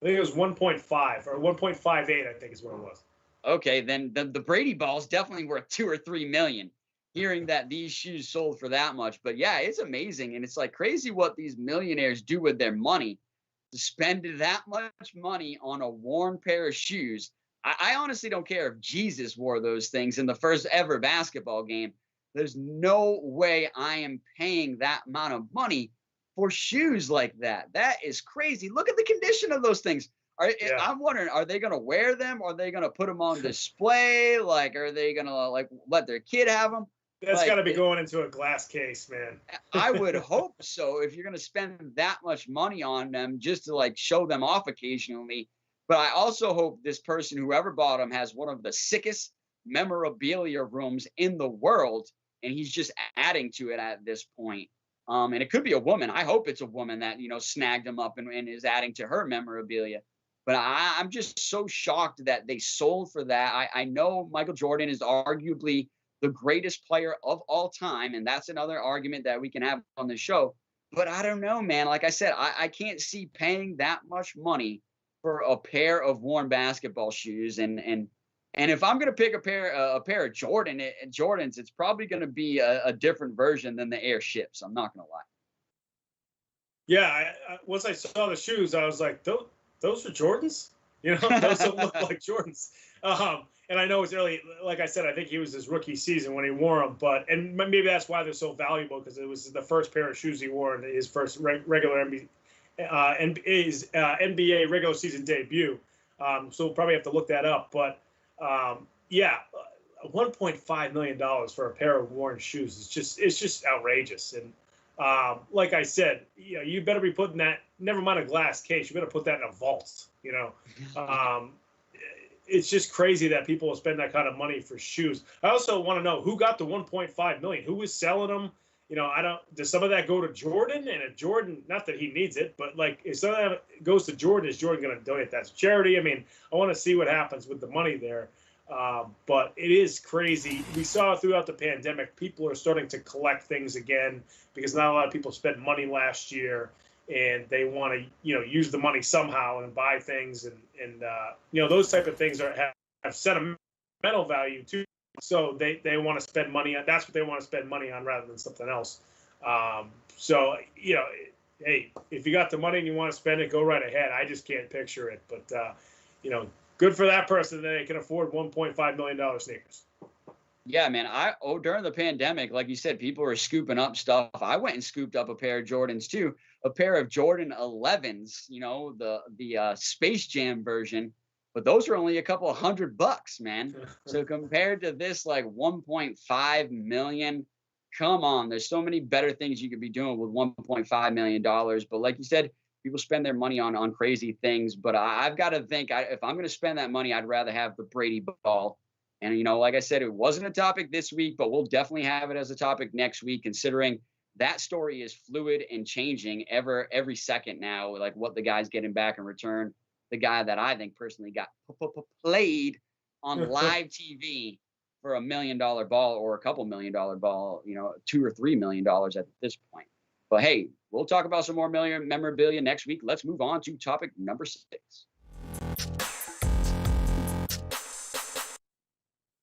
I think it was 1.5 or 1.58, I think is what it was.
Okay, then the Brady ball is definitely worth 2 or 3 million. Hearing that these shoes sold for that much. But yeah, it's amazing. And it's like crazy what these millionaires do with their money to spend that much money on a worn pair of shoes. I honestly don't care if Jesus wore those things in the first ever basketball game. There's no way I am paying that amount of money for shoes like that. That is crazy. Look at the condition of those things. I'm wondering, are they going to wear them? Are they going to put them on display? Like, are they going to let their kid have them?
That's got to be going into a glass case, man.
I would hope so if you're going to spend that much money on them just to show them off occasionally. But I also hope this person, whoever bought them, has one of the sickest memorabilia rooms in the world, and he's just adding to it at this point. And it could be a woman. I hope it's a woman that, snagged them up and is adding to her memorabilia. But I'm just so shocked that they sold for that. I know Michael Jordan is arguably the greatest player of all time, and that's another argument that we can have on the show. But I don't know, man. Like I said, I can't see paying that much money for a pair of worn basketball shoes. And if I'm gonna pick a pair of Jordans, it's probably gonna be a different version than the Air ships. I'm not gonna lie.
Yeah, once I saw the shoes, I was like, those are Jordans. Those don't look like Jordans. And I know it's early. Like I said, I think he was his rookie season when he wore them. And maybe that's why they're so valuable, because it was the first pair of shoes he wore in his first regular NBA regular season debut. So we'll probably have to look that up. But yeah, $1.5 million for a pair of worn shoes it's just outrageous. And like I said, you better be putting that, never mind a glass case, you better put that in a vault. It's just crazy that people will spend that kind of money for shoes. I also want to know who got the 1.5 million, who was selling them. Does some of that go to Jordan? And if Jordan, not that he needs it, but like if some of that goes to Jordan, is Jordan going to donate that to charity? I mean, I want to see what happens with the money there. But it is crazy. We saw throughout the pandemic, people are starting to collect things again because not a lot of people spent money last year, and they want to, use the money somehow and buy things, and those type of things have sentimental value too. So they want to spend money on. That's what they want to spend money on rather than something else. Hey, if you got the money and you want to spend it, go right ahead. I just can't picture it, but good for that person that they can afford $1.5 million sneakers.
Yeah, man. During the pandemic, like you said, people were scooping up stuff. I went and scooped up a pair of Jordans too, a pair of Jordan 11s, the Space Jam version, but those are only a couple of $100, man. So compared to this, like 1.5 million, come on, there's so many better things you could be doing with $1.5 million. But like you said, people spend their money on crazy things, but I've got to think if I'm going to spend that money, I'd rather have the Brady ball. And, like I said, it wasn't a topic this week, but we'll definitely have it as a topic next week, considering that story is fluid and changing every second now, like what the guy's getting back in return. The guy that I think personally got played on live TV for $1 million ball or a couple $1 million ball, $2 or $3 million at this point. But hey, we'll talk about some more memorabilia next week. Let's move on to topic number 6.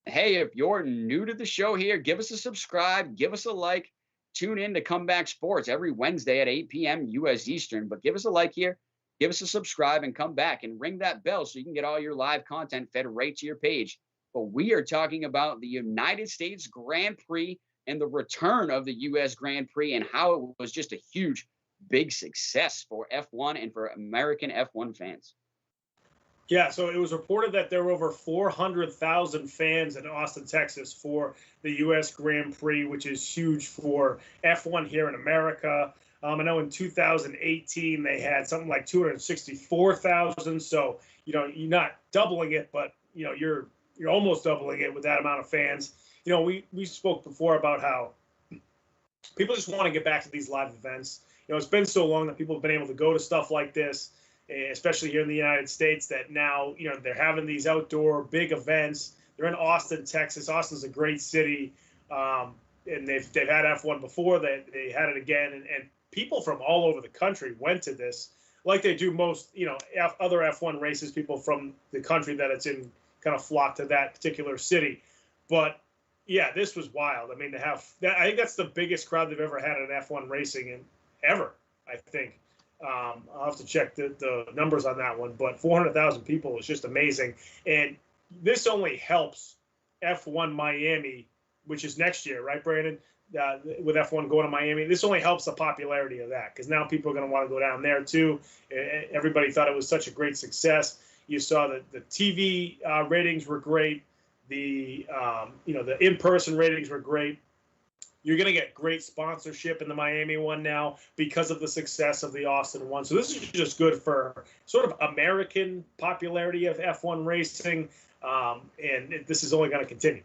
Hey, if you're new to the show here, give us a subscribe, give us a like, tune in to Comeback Sports every Wednesday at 8 p.m. U.S. Eastern. But give us a like here, give us a subscribe, and come back and ring that bell so you can get all your live content fed right to your page. But we are talking about the United States Grand Prix and the return of the U.S. Grand Prix and how it was just a huge, big success for F1 and for American F1 fans.
Yeah, so it was reported that there were over 400,000 fans in Austin, Texas for the U.S. Grand Prix, which is huge for F1 here in America. I know in 2018 they had something like 264,000. So, you're not doubling it, but, you're almost doubling it with that amount of fans. We spoke before about how people just want to get back to these live events. It's been so long that people have been able to go to stuff like this, especially here in the United States, that now, they're having these outdoor big events. They're in Austin, Texas. Austin's a great city. And they've had F1 before. They had it again. And people from all over the country went to this, like they do most, other F1 races. People from the country that it's in kind of flock to that particular city. But yeah, this was wild. I mean, to have that, I think that's the biggest crowd they've ever had in F1 racing ever, I think. I'll have to check the numbers on that one, but 400,000 people is just amazing. And this only helps F1 Miami, which is next year, right, Brandon? With F1 going to Miami, this only helps the popularity of that, because now people are going to want to go down there too. Everybody thought it was such a great success. You saw that the TV ratings were great. The in-person ratings were great. You're going to get great sponsorship in the Miami one now because of the success of the Austin one. So this is just good for sort of American popularity of F1 racing, and this is only going to continue.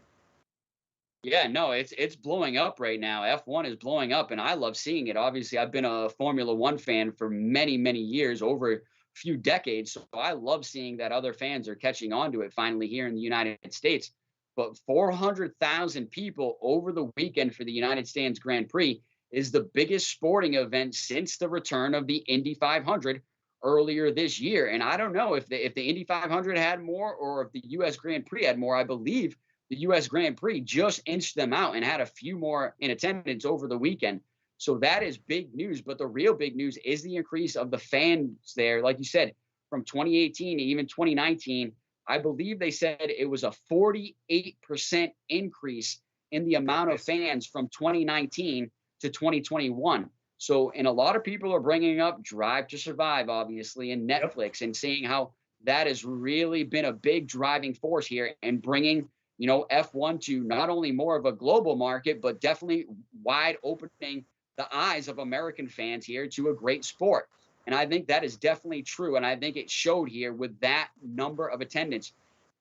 Yeah, no, it's blowing up right now. F1 is blowing up, and I love seeing it. Obviously, I've been a Formula One fan for many, many years, over a few decades. So I love seeing that other fans are catching on to it finally here in the United States. But 400,000 people over the weekend for the United States Grand Prix is the biggest sporting event since the return of the Indy 500 earlier this year. And I don't know if the Indy 500 had more or if the U.S. Grand Prix had more. I believe the U.S. Grand Prix just inched them out and had a few more in attendance over the weekend. So that is big news. But the real big news is the increase of the fans there. Like you said, from 2018 to even 2019, I believe they said it was a 48% increase in the amount of fans from 2019 to 2021. So, and a lot of people are bringing up Drive to Survive, obviously, and Netflix, and seeing how that has really been a big driving force here and bringing F1 to not only more of a global market, but definitely wide opening the eyes of American fans here to a great sport. And I think that is definitely true. And I think it showed here with that number of attendance.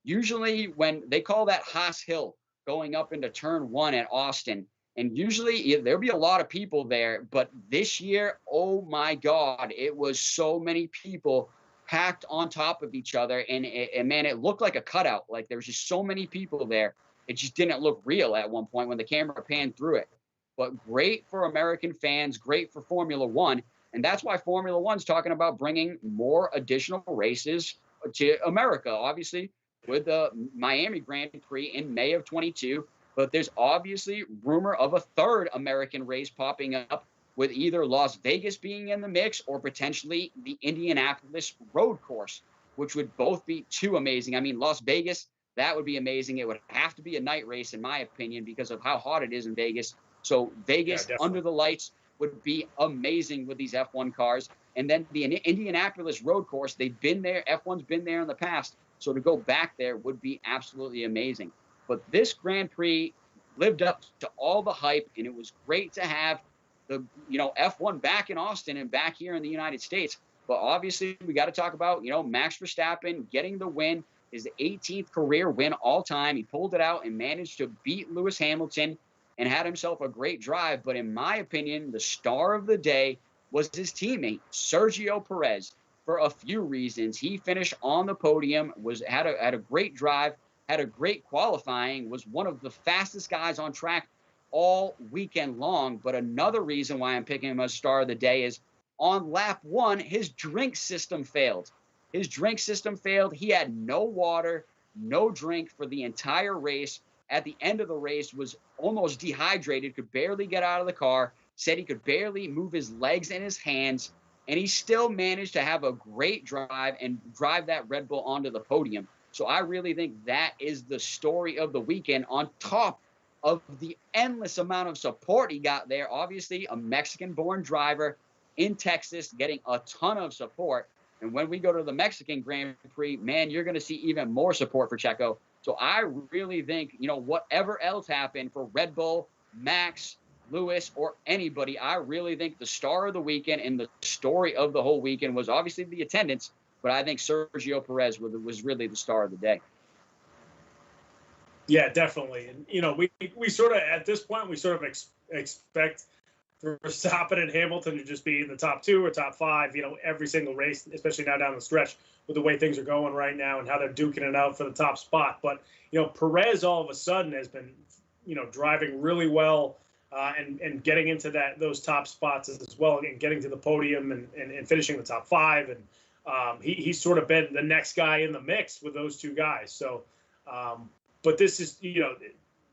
Usually when they call that Haas Hill going up into turn 1 at Austin, and usually there'll be a lot of people there, but this year, oh my God, it was so many people packed on top of each other. And man, it looked like a cutout. Like there was just so many people there. It just didn't look real at one point when the camera panned through it. But great for American fans, great for Formula One. And that's why Formula One's talking about bringing more additional races to America, obviously, with the Miami Grand Prix in May of 22. But there's obviously rumor of a third American race popping up, with either Las Vegas being in the mix or potentially the Indianapolis road course, which would both be too amazing. I mean, Las Vegas, that would be amazing. It would have to be a night race, in my opinion, because of how hot it is in Vegas. So Vegas under the lights would be amazing with these F1 cars. And then the Indianapolis road course, they've been there. F1's been there in the past. So to go back there would be absolutely amazing. But this Grand Prix lived up to all the hype, and it was great to have the F1 back in Austin and back here in the United States. But obviously we got to talk about Max Verstappen getting the win, his 18th career win all time. He pulled it out and managed to beat Lewis Hamilton and had himself a great drive. But in my opinion, the star of the day was his teammate Sergio Perez. For a few reasons, he finished on the podium, had a great drive, had a great qualifying, was one of the fastest guys on track all weekend long. But another reason why I'm picking him as star of the day is on lap 1, his drink system failed. His drink system failed. He had no water, no drink for the entire race. At the end of the race, was almost dehydrated, could barely get out of the car, said he could barely move his legs and his hands, and he still managed to have a great drive and drive that Red Bull onto the podium. So I really think that is the story of the weekend, on top of the endless amount of support he got there. Obviously, a Mexican-born driver in Texas getting a ton of support. And when we go to the Mexican Grand Prix, man, you're going to see even more support for Checo. So I really think, whatever else happened for Red Bull, Max, Lewis, or anybody, I really think the star of the weekend and the story of the whole weekend was obviously the attendance, but I think Sergio Perez was really the star of the day.
Yeah, definitely. And, we sort of, at this point, we sort of expect Verstappen and Hamilton to just be in the top 2 or top 5, every single race, especially now down the stretch with the way things are going right now and how they're duking it out for the top spot. But, Perez all of a sudden has been, driving really well and getting into those top spots as well, and getting to the podium and finishing the top 5. And he's sort of been the next guy in the mix with those two guys. So, but this is,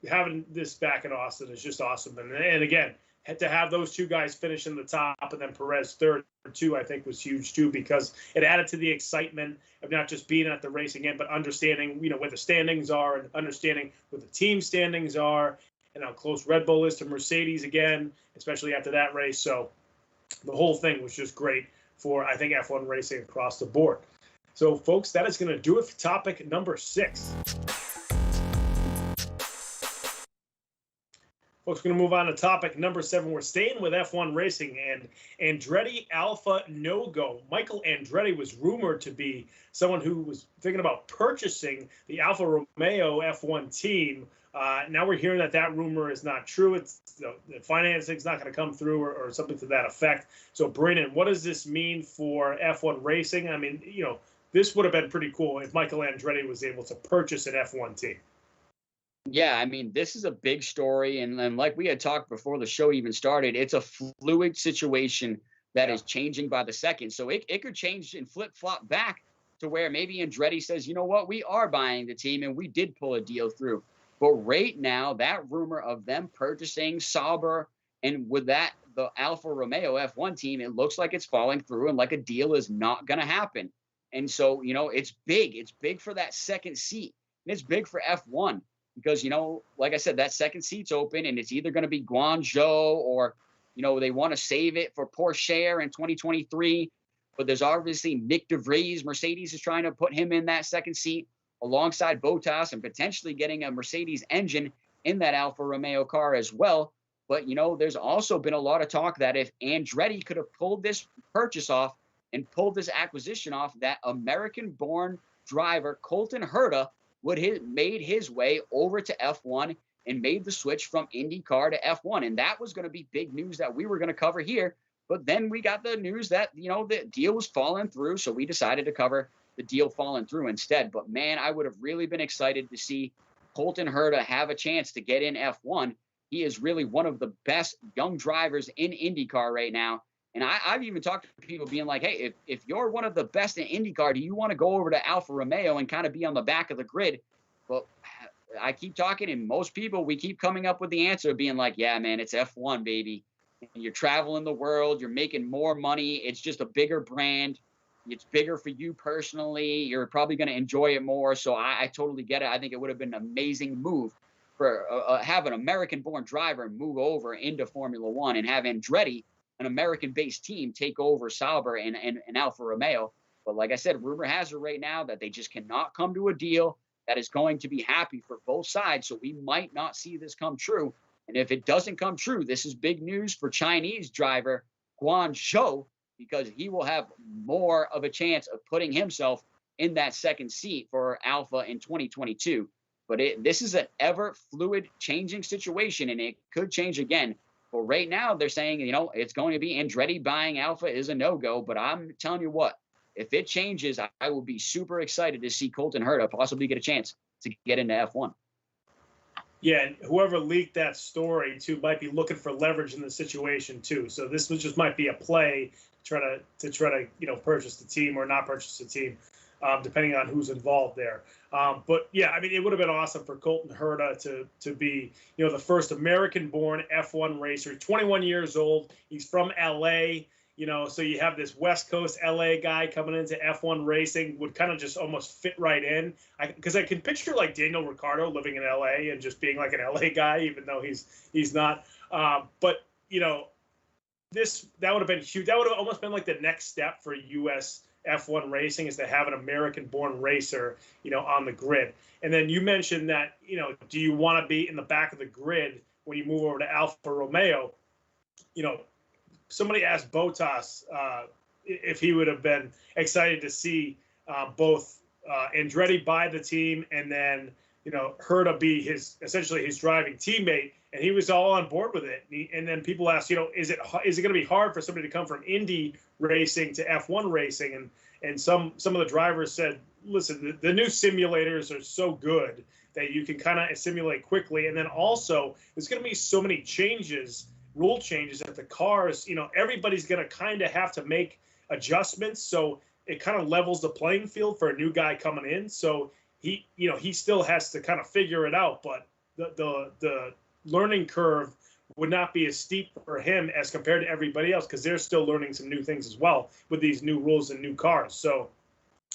having this back in Austin is just awesome. And again, to have those two guys finish in the top and then Perez third too, I think was huge too, because it added to the excitement of not just being at the race again, but understanding, where the standings are and understanding what the team standings are and how close Red Bull is to Mercedes again, especially after that race. So the whole thing was just great for, I think, F1 racing across the board. So, folks, that is going to do it for topic number 6. Folks, we're going to move on to topic number 7. We're staying with F1 racing and Andretti Alfa no-go. Michael Andretti was rumored to be someone who was thinking about purchasing the Alfa Romeo F1 team. Now we're hearing that rumor is not true. It's the financing is not going to come through or something to that effect. So, Brandon, what does this mean for F1 racing? I mean, this would have been pretty cool if Michael Andretti was able to purchase an F1 team.
Yeah, I mean, this is a big story. And like we had talked before the show even started, it's a fluid situation that is changing by the second. So it could change and flip-flop back to where maybe Andretti says, you know what, we are buying the team and we did pull a deal through. But right now, that rumor of them purchasing Sauber and with that, the Alfa Romeo F1 team, it looks like it's falling through and like a deal is not going to happen. And so, it's big. It's big for that second seat. And it's big for F1 because, like I said, that second seat's open and it's either going to be Guangzhou or, they want to save it for Porsche in 2023. But there's obviously Nick de Vries. Mercedes is trying to put him in that second seat. alongside Bottas and potentially getting a Mercedes engine in that Alfa Romeo car as well. But, there's also been a lot of talk that if Andretti could have pulled this purchase off and pulled this acquisition off, that American-born driver Colton Herta would have made his way over to F1 and made the switch from IndyCar to F1. And that was going to be big news that we were going to cover here. But then we got the news that, the deal was falling through. So we decided to cover the deal falling through instead. But, man, I would have really been excited to see Colton Herta have a chance to get in F1. He is really one of the best young drivers in IndyCar right now. And I've even talked to people being like, hey, if you're one of the best in IndyCar, do you want to go over to Alfa Romeo and kind of be on the back of the grid? Well, I keep talking, and most people, we keep coming up with the answer being like, yeah, man, it's F1, baby. And you're traveling the world. You're making more money. It's just a bigger brand. It's bigger for you personally. You're probably going to enjoy it more. So I totally get it. I think it would have been an amazing move for have an American-born driver move over into Formula One and have Andretti, an American-based team, take over Sauber and Alfa Romeo. But like I said, rumor has it right now that they just cannot come to a deal that is going to be happy for both sides. So we might not see this come true. And if it doesn't come true, this is big news for Chinese driver Guan Zhou, because he will have more of a chance of putting himself in that second seat for Alfa in 2022. But this is an ever fluid changing situation, and it could change again. But right now they're saying, it's going to be Andretti buying Alfa is a no-go. But I'm telling you what, if it changes, I will be super excited to see Colton Herta possibly get a chance to get into F1.
Yeah, and whoever leaked that story too might be looking for leverage in the situation too. So this was just might be a play to try to purchase the team or not purchase the team, depending on who's involved there. But yeah, I mean, it would have been awesome for Colton Herta to be the first American-born F1 racer. 21 years old. He's from LA. So you have this West Coast LA guy coming into F1 racing, would kind of just almost fit right in. Because I can picture like Daniel Ricciardo living in LA and just being like an LA guy, even though he's not. But that would have been huge. That would have almost been like the next step for US F1 racing, is to have an American-born racer, on the grid. And then you mentioned that, do you want to be in the back of the grid when you move over to Alfa Romeo? Somebody asked Bottas if he would have been excited to see both Andretti buy the team and then, Herta be essentially his driving teammate, and he was all on board with it. And then people asked, is it going to be hard for somebody to come from Indy racing to F1 racing? And some of the drivers said, listen, the new simulators are so good that you can kind of simulate quickly. And then also there's going to be so many rule changes that the cars, everybody's going to kind of have to make adjustments. So it kind of levels the playing field for a new guy coming in. So he still has to kind of figure it out, but the learning curve would not be as steep for him as compared to everybody else, because they're still learning some new things as well with these new rules and new cars. So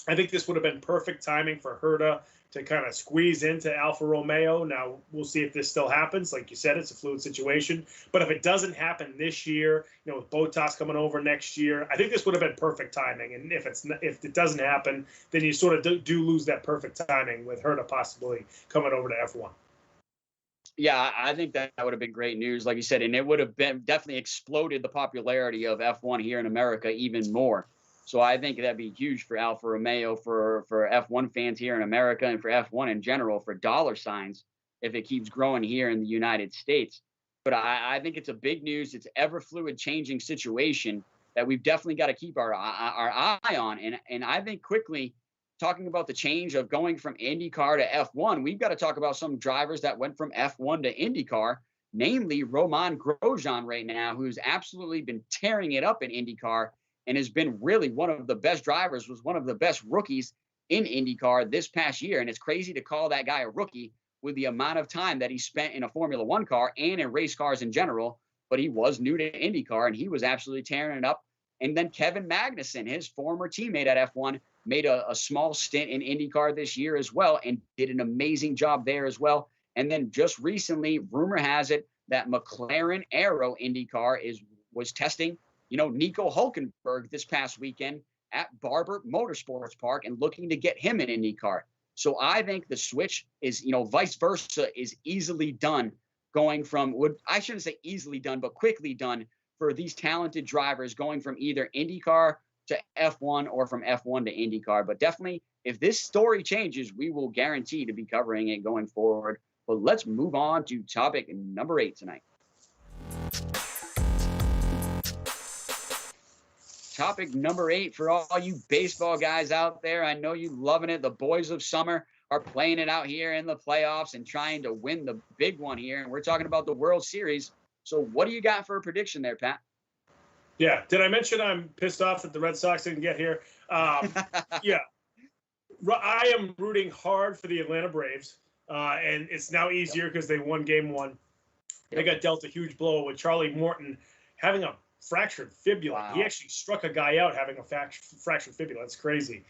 I think this would have been perfect timing for Herta to kind of squeeze into Alfa Romeo. Now, we'll see if this still happens. Like you said, it's a fluid situation. But if it doesn't happen this year, with Bottas coming over next year, I think this would have been perfect timing. And if it doesn't happen, then you sort of do lose that perfect timing with Herta possibly coming over to F1.
Yeah, I think that would have been great news, like you said, and it would have been definitely exploded the popularity of F1 here in America even more. So I think that'd be huge for Alfa Romeo, for F1 fans here in America, and for F1 in general, for dollar signs, if it keeps growing here in the United States. But I think it's a big news. It's ever fluid changing situation that we've definitely got to keep our eye on. And I think quickly, talking about the change of going from IndyCar to F1, we've got to talk about some drivers that went from F1 to IndyCar, namely Romain Grosjean right now, who's absolutely been tearing it up in IndyCar and has been really one of the best drivers, was one of the best rookies in IndyCar this past year. And it's crazy to call that guy a rookie with the amount of time that he spent in a Formula One car and in race cars in general. But he was new to IndyCar, and he was absolutely tearing it up. And then Kevin Magnussen, his former teammate at F1, made a small stint in IndyCar this year as well and did an amazing job there as well. And then just recently, rumor has it that McLaren Aero IndyCar was testing Nico Hulkenberg this past weekend at Barber Motorsports Park and looking to get him an IndyCar. So I think the switch is, vice versa, is easily done, going from, I shouldn't say easily done, but quickly done for these talented drivers, going from either IndyCar to F1 or from F1 to IndyCar. But definitely, if this story changes, we will guarantee to be covering it going forward. But let's move on to topic number 8 tonight. Topic number 8 for all you baseball guys out there. I know you loving it. The boys of summer are playing it out here in the playoffs and trying to win the big one here. And we're talking about the World Series. So what do you got for a prediction there, Pat?
Yeah. Did I mention I'm pissed off that the Red Sox didn't get here? Yeah. I am rooting hard for the Atlanta Braves. And it's now easier because they won game 1. They got dealt a huge blow with Charlie Morton having a fractured fibula. Wow. He actually struck a guy out having a fractured fibula. That's crazy.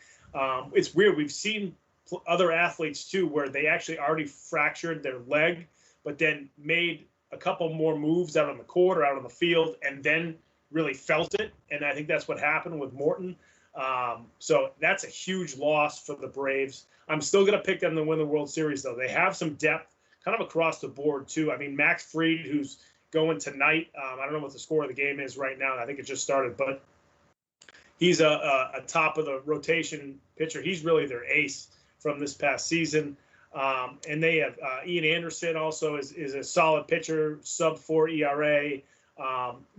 It's weird. We've seen other athletes too where they actually already fractured their leg, but then made a couple more moves out on the court or out on the field and then really felt it. And I think that's what happened with Morton. So that's a huge loss for the Braves. I'm still going to pick them to win the World Series, though. They have some depth kind of across the board, too. I mean, Max Fried, who's going tonight. I don't know what the score of the game is right now. I think it just started, but he's a top of the rotation pitcher. He's really their ace from this past season. And they have Ian Anderson also is a solid pitcher, sub-4 ERA.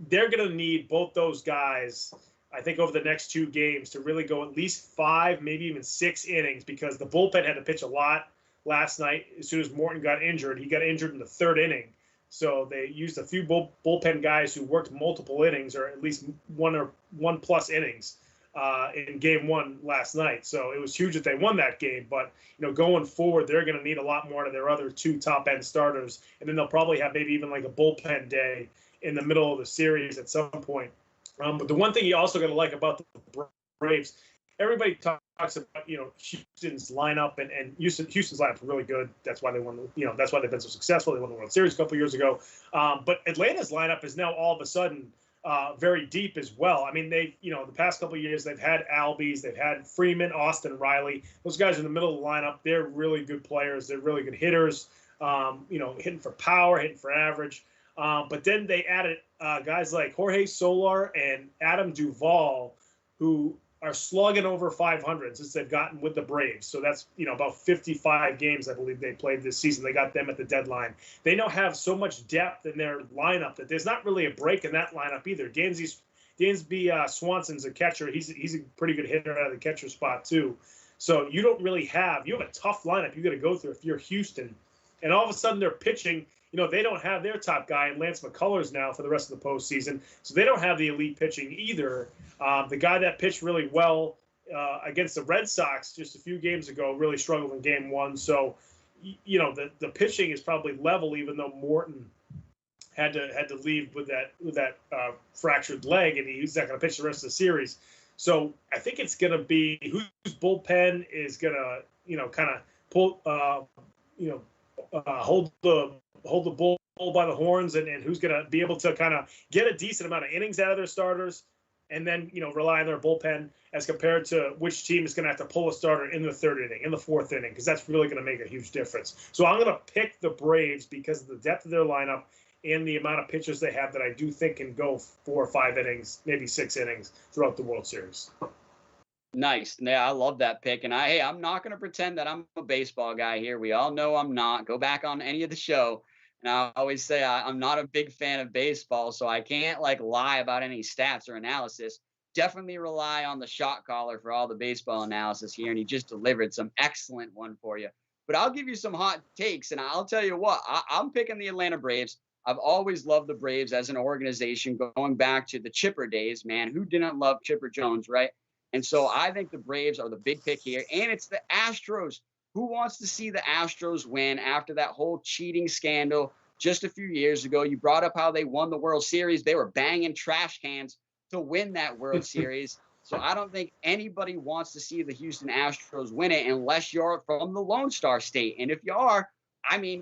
They're going to need both those guys, I think, over the next 2 games to really go at least 5, maybe even 6 innings, because the bullpen had to pitch a lot last night. As soon as Morton got injured, he got injured in the 3rd inning. So they used a few bullpen guys who worked multiple innings, or at least 1+ innings in game 1 last night. So it was huge that they won that game. But going forward, they're going to need a lot more out of their other 2 top-end starters, and then they'll probably have maybe even like a bullpen day in the middle of the series at some point. But the one thing you also got to like about the Braves, everybody talks about, Houston's lineup, and Houston's lineup is really good. That's why they won. That's why they've been so successful. They won the World Series a couple of years ago. But Atlanta's lineup is now all of a sudden very deep as well. I mean, the past couple of years they've had Albies, they've had Freeman, Austin Riley. Those guys in the middle of the lineup, they're really good players. They're really good hitters. Hitting for power, hitting for average. But then they added guys like Jorge Soler and Adam Duvall, who are slugging over 500 since they've gotten with the Braves. So that's, about 55 games, I believe they played this season. They got them at the deadline. They now have so much depth in their lineup that there's not really a break in that lineup either. Dansby Swanson's a catcher. He's a pretty good hitter out of the catcher spot too. So you have a tough lineup you got to go through if you're Houston. And all of a sudden they're pitching. They don't have their top guy, and Lance McCullers now for the rest of the postseason. So they don't have the elite pitching either. The guy that pitched really well against the Red Sox just a few games ago really struggled in game 1. So, the pitching is probably level, even though Morton had to leave with that fractured leg, and he's not going to pitch the rest of the series. So I think it's going to be whose bullpen is going to, kind of pull, hold the bull by the horns, and who's going to be able to kind of get a decent amount of innings out of their starters, and then rely on their bullpen, as compared to which team is going to have to pull a starter in the 3rd inning, in the 4th inning, because that's really going to make a huge difference. So I'm going to pick the Braves because of the depth of their lineup and the amount of pitchers they have that I do think can go 4 or 5 innings, maybe 6 innings throughout the World Series.
Nice. Yeah, I love that pick. And I'm not going to pretend that I'm a baseball guy here. We all know I'm not. Go back on any of the show. And I always say I'm not a big fan of baseball, so I can't lie about any stats or analysis. Definitely rely on the shot caller for all the baseball analysis here, and he just delivered some excellent one for you. But I'll give you some hot takes, and I'll tell you what, I'm picking the Atlanta Braves. I've always loved the Braves as an organization, going back to the Chipper days, man. Who didn't love Chipper Jones, right? And so I think the Braves are the big pick here, and it's the Astros. Who wants to see the Astros win after that whole cheating scandal just a few years ago? You brought up how they won the World Series. They were banging trash cans to win that World Series. So I don't think anybody wants to see the Houston Astros win it unless you're from the Lone Star State. And if you are,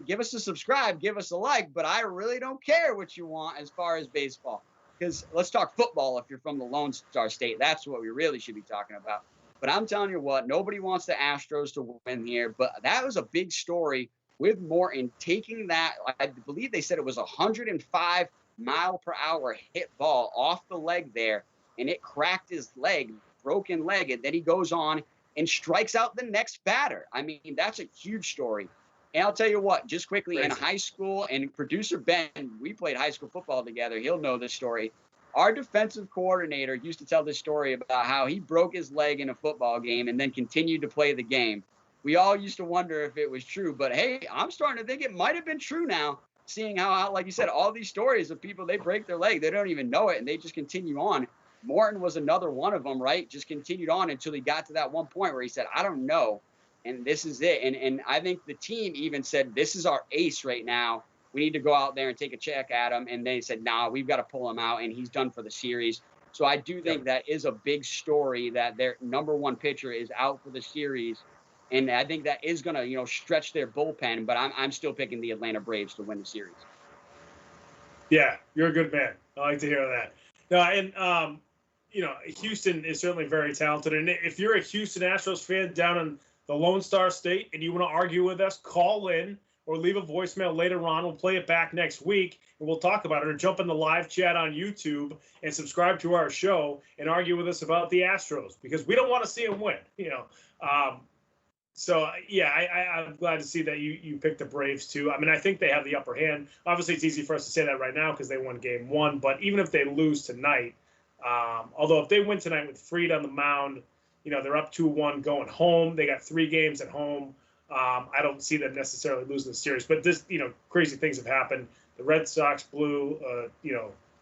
give us a subscribe, give us a like, but I really don't care what you want as far as baseball. Because let's talk football if you're from the Lone Star State. That's what we really should be talking about. But I'm telling you what, nobody wants the Astros to win here. But that was a big story with Morton taking that. I believe they said it was a 105-mile-per-hour hit ball off the leg there, and it cracked his leg, broken leg, and then he goes on and strikes out the next batter. I mean, that's a huge story. And I'll tell you what, just quickly, in high school, and producer Ben, we played high school football together. He'll know this story. Our defensive coordinator used to tell this story about how he broke his leg in a football game and then continued to play the game. We all used to wonder if it was true, but hey, I'm starting to think it might have been true now, seeing how, like you said, all these stories of people, they break their leg, they don't even know it, and they just continue on. Morton was another one of them, right? Just continued on until he got to that one point where he said, I don't know, and this is it. And I think the team even said, this is our ace right now. We need to go out there and take a check at him. And they said, nah, we've got to pull him out, and he's done for the series. So I do think that is a big story that their number one pitcher is out for the series. And I think that is going to, stretch their bullpen. But I'm still picking the Atlanta Braves to win the series.
Yeah, you're a good man. I like to hear that. No, and, Houston is certainly very talented. And if you're a Houston Astros fan down in the Lone Star State and you want to argue with us, call in or leave a voicemail later on. We'll play it back next week, and we'll talk about it. Or jump in the live chat on YouTube and subscribe to our show and argue with us about the Astros, because we don't want to see them win. So, yeah, I'm glad to see that you picked the Braves, too. I mean, I think they have the upper hand. Obviously, it's easy for us to say that right now because they won Game 1. But even if they lose tonight, although if they win tonight with Fried on the mound, they're up 2-1 going home. They got 3 games at home. I don't see them necessarily losing the series, but this, crazy things have happened. The Red Sox blew,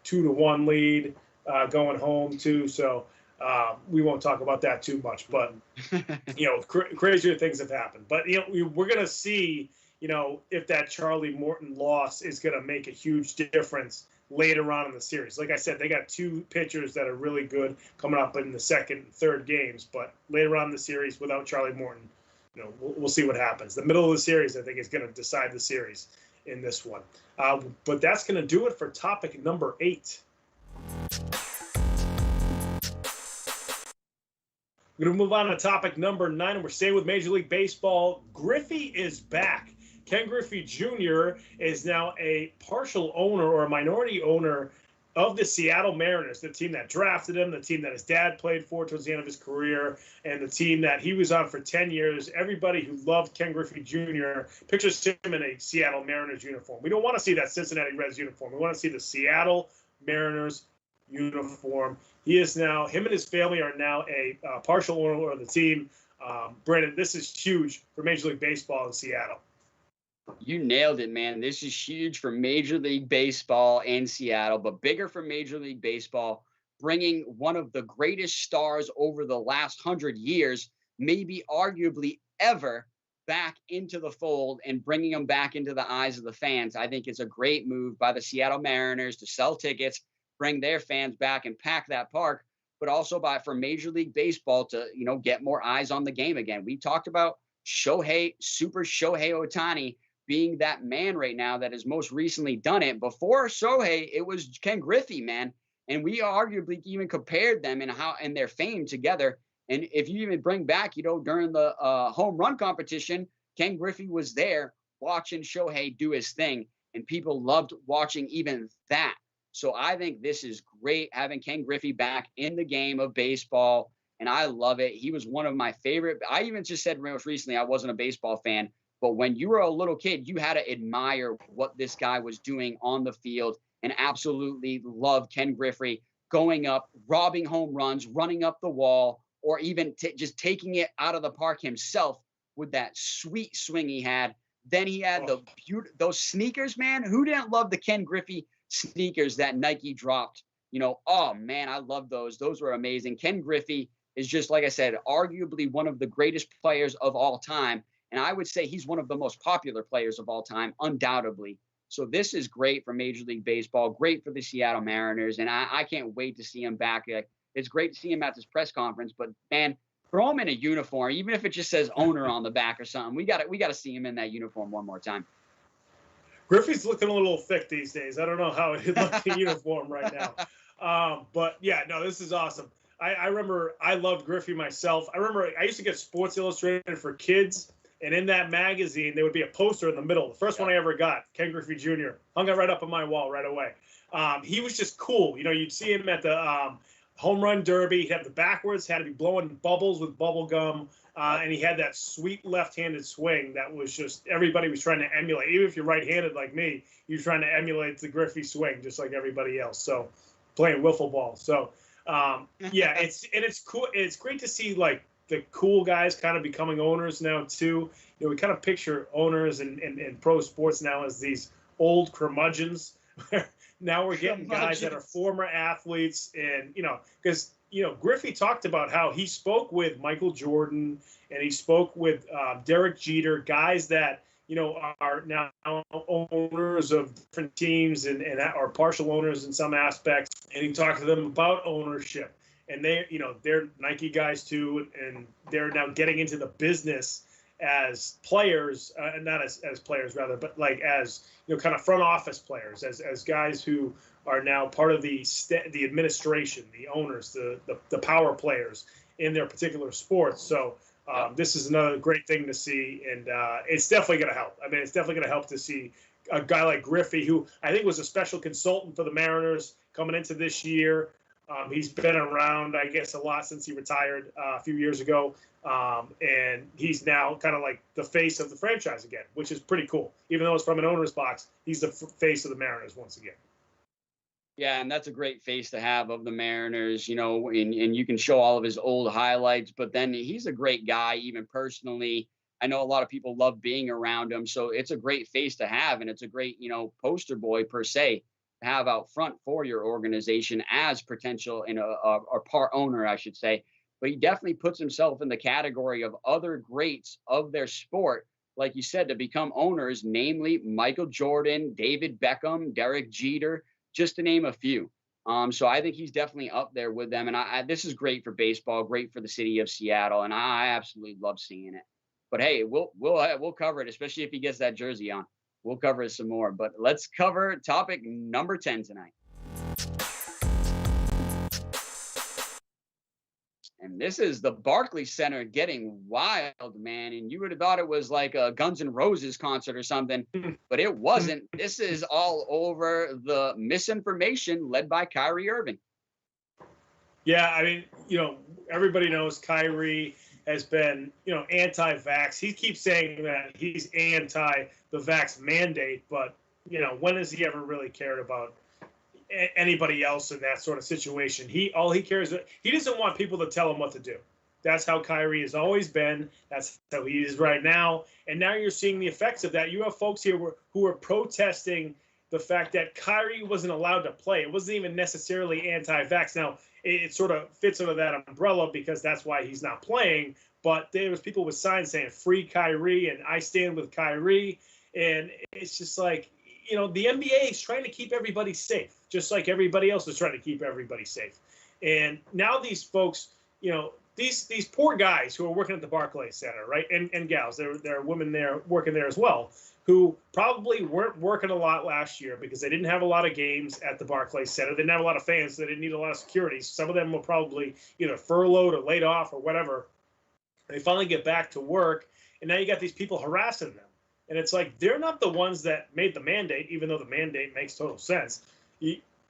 2-1 lead going home too. So we won't talk about that too much, but crazier things have happened. But we're gonna see, if that Charlie Morton loss is gonna make a huge difference later on in the series. Like I said, they got 2 pitchers that are really good coming up in the second and third games, but later on in the series without Charlie Morton, we'll see what happens. The middle of the series, I think, is going to decide the series in this one. But that's going to do it for topic number 8. We're going to move on to topic number 9, and we're staying with Major League Baseball. Griffey is back. Ken Griffey Jr. is now a partial owner or a minority owner of the Seattle Mariners, the team that drafted him, the team that his dad played for towards the end of his career, and the team that he was on for 10 years. Everybody who loved Ken Griffey Jr. pictures him in a Seattle Mariners uniform. We don't want to see that Cincinnati Reds uniform. We want to see the Seattle Mariners uniform. He is now, him and his family are now a partial owner of the team. Brandon, this is huge for Major League Baseball in Seattle.
You nailed it, man. This is huge for Major League Baseball and Seattle, but bigger for Major League Baseball, bringing one of the greatest stars over the last 100 years, maybe arguably ever, back into the fold and bringing him back into the eyes of the fans. I think it's a great move by the Seattle Mariners to sell tickets, bring their fans back and pack that park, but also for Major League Baseball to, get more eyes on the game again. We talked about Super Shohei Ohtani being that man right now that has most recently done it. Before Shohei, it was Ken Griffey, man. And we arguably even compared them and their fame together. And if you even bring back, during the home run competition, Ken Griffey was there watching Shohei do his thing. And people loved watching even that. So I think this is great, having Ken Griffey back in the game of baseball. And I love it. He was one of my favorite. I even just said most recently I wasn't a baseball fan. But when you were a little kid, you had to admire what this guy was doing on the field and absolutely love Ken Griffey going up, robbing home runs, running up the wall, or even just taking it out of the park himself with that sweet swing he had. Then he had those sneakers, man. Who didn't love the Ken Griffey sneakers that Nike dropped? Oh, man, I love those. Those were amazing. Ken Griffey is just, like I said, arguably one of the greatest players of all time. And I would say he's one of the most popular players of all time, undoubtedly. So this is great for Major League Baseball, great for the Seattle Mariners, and I can't wait to see him back. It's great to see him at this press conference, but man, throw him in a uniform, even if it just says owner on the back or something. We got to see him in that uniform one more time.
Griffey's looking a little thick these days. I don't know how he'd look in uniform right now. But yeah, no, this is awesome. I remember I loved Griffey myself. I remember I used to get Sports Illustrated for kids, and in that magazine there would be a poster in the middle. The first one I ever got, Ken Griffey Jr. hung it right up on my wall right away. He was just cool. You know, you'd see him at the home run derby. He'd have the backwards, had to be blowing bubbles with bubble gum, and he had that sweet left-handed swing that was just everybody was trying to emulate. Even if you're right-handed like me, you're trying to emulate the Griffey swing just like everybody else. So playing wiffle ball. So yeah, it's cool. It's great to see like the cool guys kind of becoming owners now too. You know, we kind of picture owners in pro sports now as these old curmudgeons. Now we're getting guys that are former athletes, and because Griffey talked about how he spoke with Michael Jordan and he spoke with Derek Jeter, guys that are now owners of different teams and are partial owners in some aspects. And he talked to them about ownership, and they're Nike guys too, and they're now getting into the business as players, not as players rather, but like as kind of front office players, as guys who are now part of the administration, the owners, the power players in their particular sports. So this is another great thing to see, and it's definitely going to help. I mean, it's definitely going to help to see a guy like Griffey, who I think was a special consultant for the Mariners coming into this year. He's been around, I guess, a lot since he retired a few years ago. And he's now kind of like the face of the franchise again, which is pretty cool. Even though it's from an owner's box, he's the face of the Mariners once again.
Yeah, and that's a great face to have of the Mariners, and you can show all of his old highlights, but then he's a great guy, even personally. I know a lot of people love being around him, so it's a great face to have, and it's a great, poster boy per se to have out front for your organization as potential or part owner, I should say. But he definitely puts himself in the category of other greats of their sport, like you said, to become owners, namely Michael Jordan, David Beckham, Derek Jeter, just to name a few. So I think he's definitely up there with them. And this is great for baseball, great for the city of Seattle, and I absolutely love seeing it. But hey, we'll cover it, especially if he gets that jersey on. We'll cover it some more. But let's cover topic number 10 tonight. And this is the Barclays Center getting wild, man. And you would have thought it was like a Guns N' Roses concert or something, but it wasn't. This is all over the misinformation led by Kyrie Irving.
Yeah, I mean, everybody knows Kyrie has been, anti-vax. He keeps saying that he's anti the vax mandate, but, when has he ever really cared about anybody else in that sort of situation? All he cares, he doesn't want people to tell him what to do. That's how Kyrie has always been. That's how he is right now. And now you're seeing the effects of that. You have folks here who are protesting the fact that Kyrie wasn't allowed to play. It wasn't even necessarily anti-vax. Now, it sort of fits under that umbrella because that's why he's not playing. But there was people with signs saying, "Free Kyrie," and "I stand with Kyrie." And it's just like, the NBA is trying to keep everybody safe, just like everybody else is trying to keep everybody safe. And now these folks, these poor guys who are working at the Barclays Center, right, and gals, there are women there working there as well, who probably weren't working a lot last year because they didn't have a lot of games at the Barclays Center. They didn't have a lot of fans, so they didn't need a lot of security. Some of them were probably either furloughed or laid off or whatever. They finally get back to work, and now you got these people harassing them. And it's like, they're not the ones that made the mandate, even though the mandate makes total sense.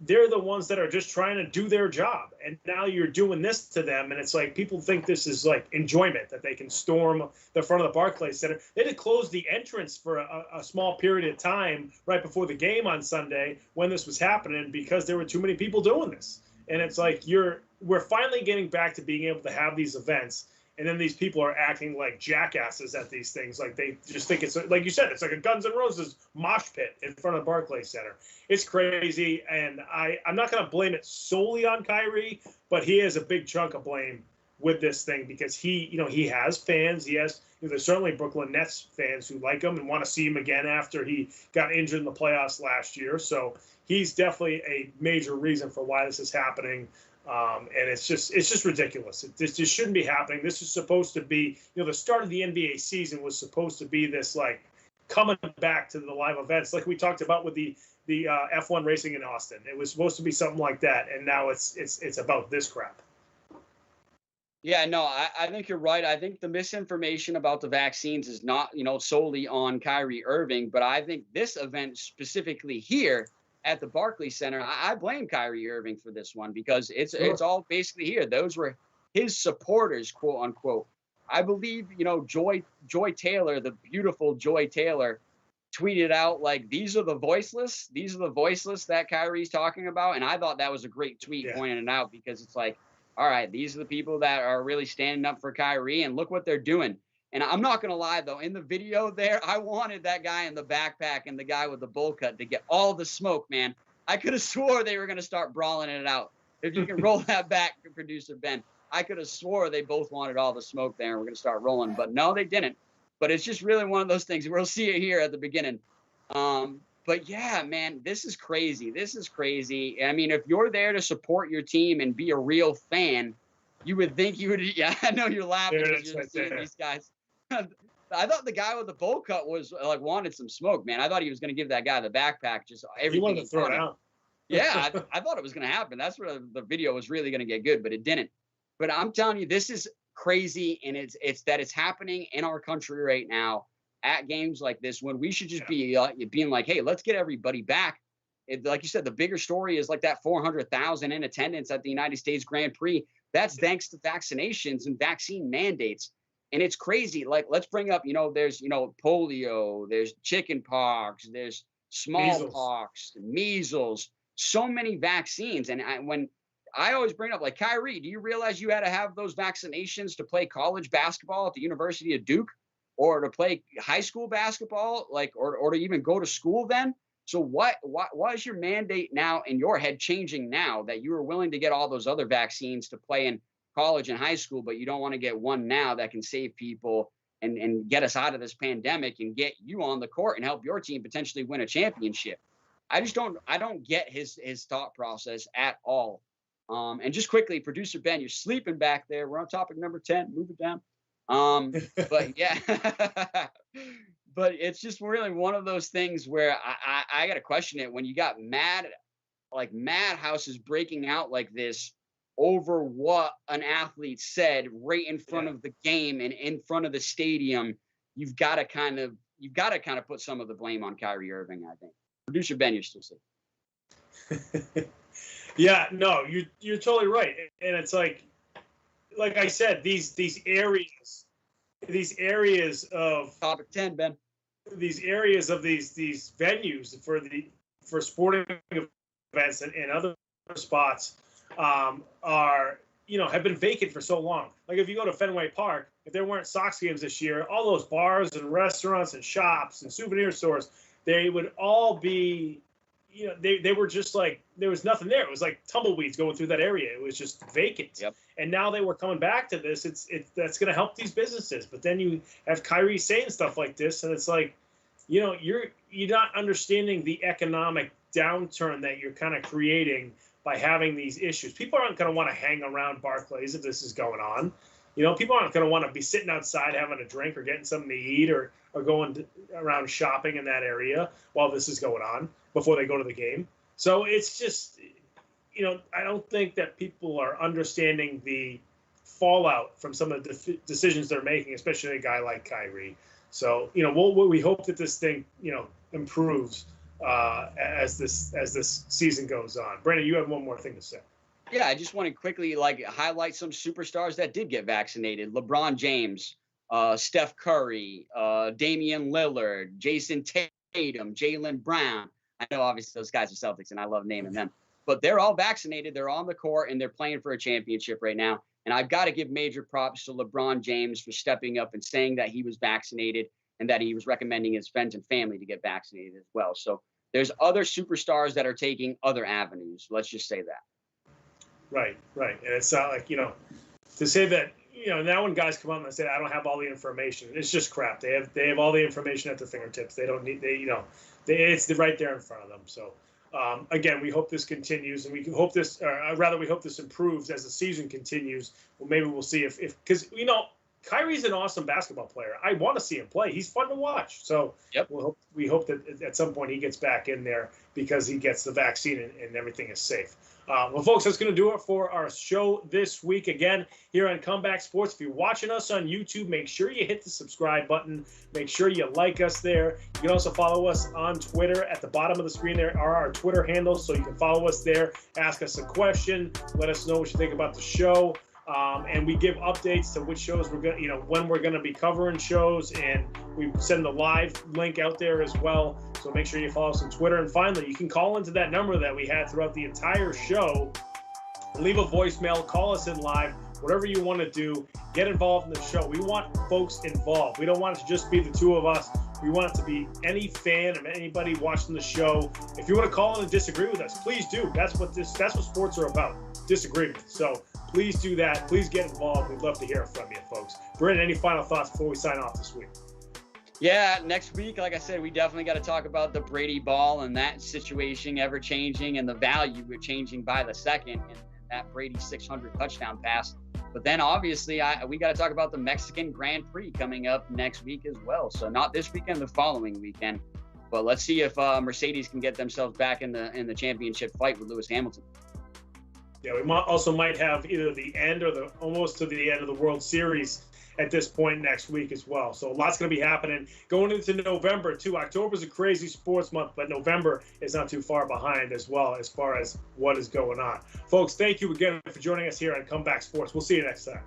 They're the ones that are just trying to do their job. And now you're doing this to them. And it's like, people think this is like enjoyment, that they can storm the front of the Barclays Center. They had to close the entrance for a small period of time right before the game on Sunday when this was happening because there were too many people doing this. And it's like, we're finally getting back to being able to have these events. And then these people are acting like jackasses at these things. Like they just think it's, like you said, it's like a Guns N' Roses mosh pit in front of Barclays Center. It's crazy. And I'm not going to blame it solely on Kyrie, but he has a big chunk of blame with this thing because he has fans. There's certainly Brooklyn Nets fans who like him and want to see him again after he got injured in the playoffs last year. So he's definitely a major reason for why this is happening. And it's just ridiculous. This just shouldn't be happening. This is supposed to be, the start of the NBA season was supposed to be this like coming back to the live events, like we talked about with the F1 racing in Austin. It was supposed to be something like that, and now it's about this crap.
Yeah, no, I think you're right. I think the misinformation about the vaccines is not, solely on Kyrie Irving, but I think this event specifically here at the Barclays Center, I blame Kyrie Irving for this one because it's
Sure.
all basically here. Those were his supporters, quote unquote. I believe, Joy Taylor, the beautiful Joy Taylor, tweeted out like these are the voiceless. These are the voiceless that Kyrie's talking about. And I thought that was a great tweet
Yeah.
pointing it out because it's like, all right, these are the people that are really standing up for Kyrie, and look what they're doing. And I'm not gonna lie though, in the video there, I wanted that guy in the backpack and the guy with the bowl cut to get all the smoke, man. I could have swore they were gonna start brawling it out. If you can roll that back, producer Ben, I could have swore they both wanted all the smoke there and we're gonna start rolling, but no, they didn't. But it's just really one of those things. We'll see it here at the beginning. But yeah, man, this is crazy. This is crazy. I mean, if you're there to support your team and be a real fan, you would think you would. Yeah, I know you're laughing because you're seeing these guys. I thought the guy with the bowl cut was like wanted some smoke, man. I thought he was going to give that guy the backpack, just everything.
He wanted to throw it out.
Yeah, I thought it was going to happen. That's where the video was really going to get good, but it didn't. But I'm telling you, this is crazy, and it's happening in our country right now at games like this when we should just be being like, hey, let's get everybody back. Like you said, the bigger story is like that 400,000 in attendance at the United States Grand Prix. That's thanks to vaccinations and vaccine mandates. And it's crazy. Like, let's bring up, there's, polio, there's chicken pox, there's smallpox, measles, so many vaccines. And when I always bring up, like, Kyrie, do you realize you had to have those vaccinations to play college basketball at the University of Duke? Or to play high school basketball, like, or to even go to school then? So what is your mandate now in your head changing now that you are willing to get all those other vaccines to play in college and high school, but you don't want to get one now that can save people and get us out of this pandemic and get you on the court and help your team potentially win a championship? I don't get his thought process at all. And just quickly, producer Ben, you're sleeping back there. We're on topic number 10. Move it down. But yeah, but it's just really one of those things where I got to question it when you got madhouses breaking out like this over what an athlete said right in front of the game and in front of the stadium. You've got to kind of put some of the blame on Kyrie Irving, I think. Producer Ben, you're still sick.
Yeah, no, you're totally right. And it's like I said, these areas of
topic 10, Ben.
These areas of these venues for sporting events and other spots are have been vacant for so long. Like if you go to Fenway Park, if there weren't Sox games this year, all those bars and restaurants and shops and souvenir stores, they would all be they were just like there was nothing there. It was like tumbleweeds going through that area. It was just vacant.
Yep. And
now they were coming back to this. That's going to help these businesses. But then you have Kyrie saying stuff like this, and it's like, you're not understanding the economic downturn that you're kind of creating by having these issues. People aren't going to want to hang around Barclays if this is going on. People aren't going to want to be sitting outside having a drink or getting something to eat or going around shopping in that area while this is going on before they go to the game. So it's just, I don't think that people are understanding the fallout from some of the decisions they're making, especially a guy like Kyrie. So, we hope that this thing, improves as this season goes on. Brandon, you have one more thing to say.
Yeah, I just want to quickly highlight some superstars that did get vaccinated. LeBron James, Steph Curry, Damian Lillard, Jason Tatum, Jaylen Brown. I know obviously those guys are Celtics and I love naming them, but they're all vaccinated. They're on the court and they're playing for a championship right now. And I've got to give major props to LeBron James for stepping up and saying that he was vaccinated and that he was recommending his friends and family to get vaccinated as well. So there's other superstars that are taking other avenues. Let's just say that.
Right. And it's not like, to say that, now when guys come up and say, I don't have all the information, it's just crap. They have all the information at their fingertips. They don't need, it's right there in front of them. So, again, we hope this continues, and we hope this, we hope this improves as the season continues. Well, maybe we'll see if because Kyrie's an awesome basketball player. I want to see him play. He's fun to watch. So
yep.
We hope that at some point he gets back in there because he gets the vaccine and everything is safe. Well, folks, that's going to do it for our show this week. Again, here on Comeback Sports. If you're watching us on YouTube, make sure you hit the subscribe button. Make sure you like us there. You can also follow us on Twitter. At the bottom of the screen there are our Twitter handles, so you can follow us there. Ask us a question. Let us know what you think about the show. And we give updates to which shows we're going, when we're going to be covering shows, and we send the live link out there as well. So make sure you follow us on Twitter. And finally, you can call into that number that we had throughout the entire show. Leave a voicemail, call us in live, whatever you want to do. Get involved in the show. We want folks involved. We don't want it to just be the two of us. We want it to be any fan of anybody watching the show. If you want to call in and disagree with us, please do. That's what sports are about, disagreement. So please do that. Please get involved. We'd love to hear from you, folks. Brandon, any final thoughts before we sign off this week?
Yeah, next week, like I said, we definitely got to talk about the Brady ball and that situation ever changing, and the value changing by the second, and that Brady 600 touchdown pass. But then obviously we got to talk about the Mexican Grand Prix coming up next week as well. So not this weekend, the following weekend. But let's see if Mercedes can get themselves back in the championship fight with Lewis Hamilton.
Yeah, we might have either the end or almost to the end of the World Series at this point next week as well. So lots going to be happening going into November too. October's a crazy sports month, but November is not too far behind as well as far as what is going on. Folks, thank you again for joining us here on Comeback Sports. We'll see you next time.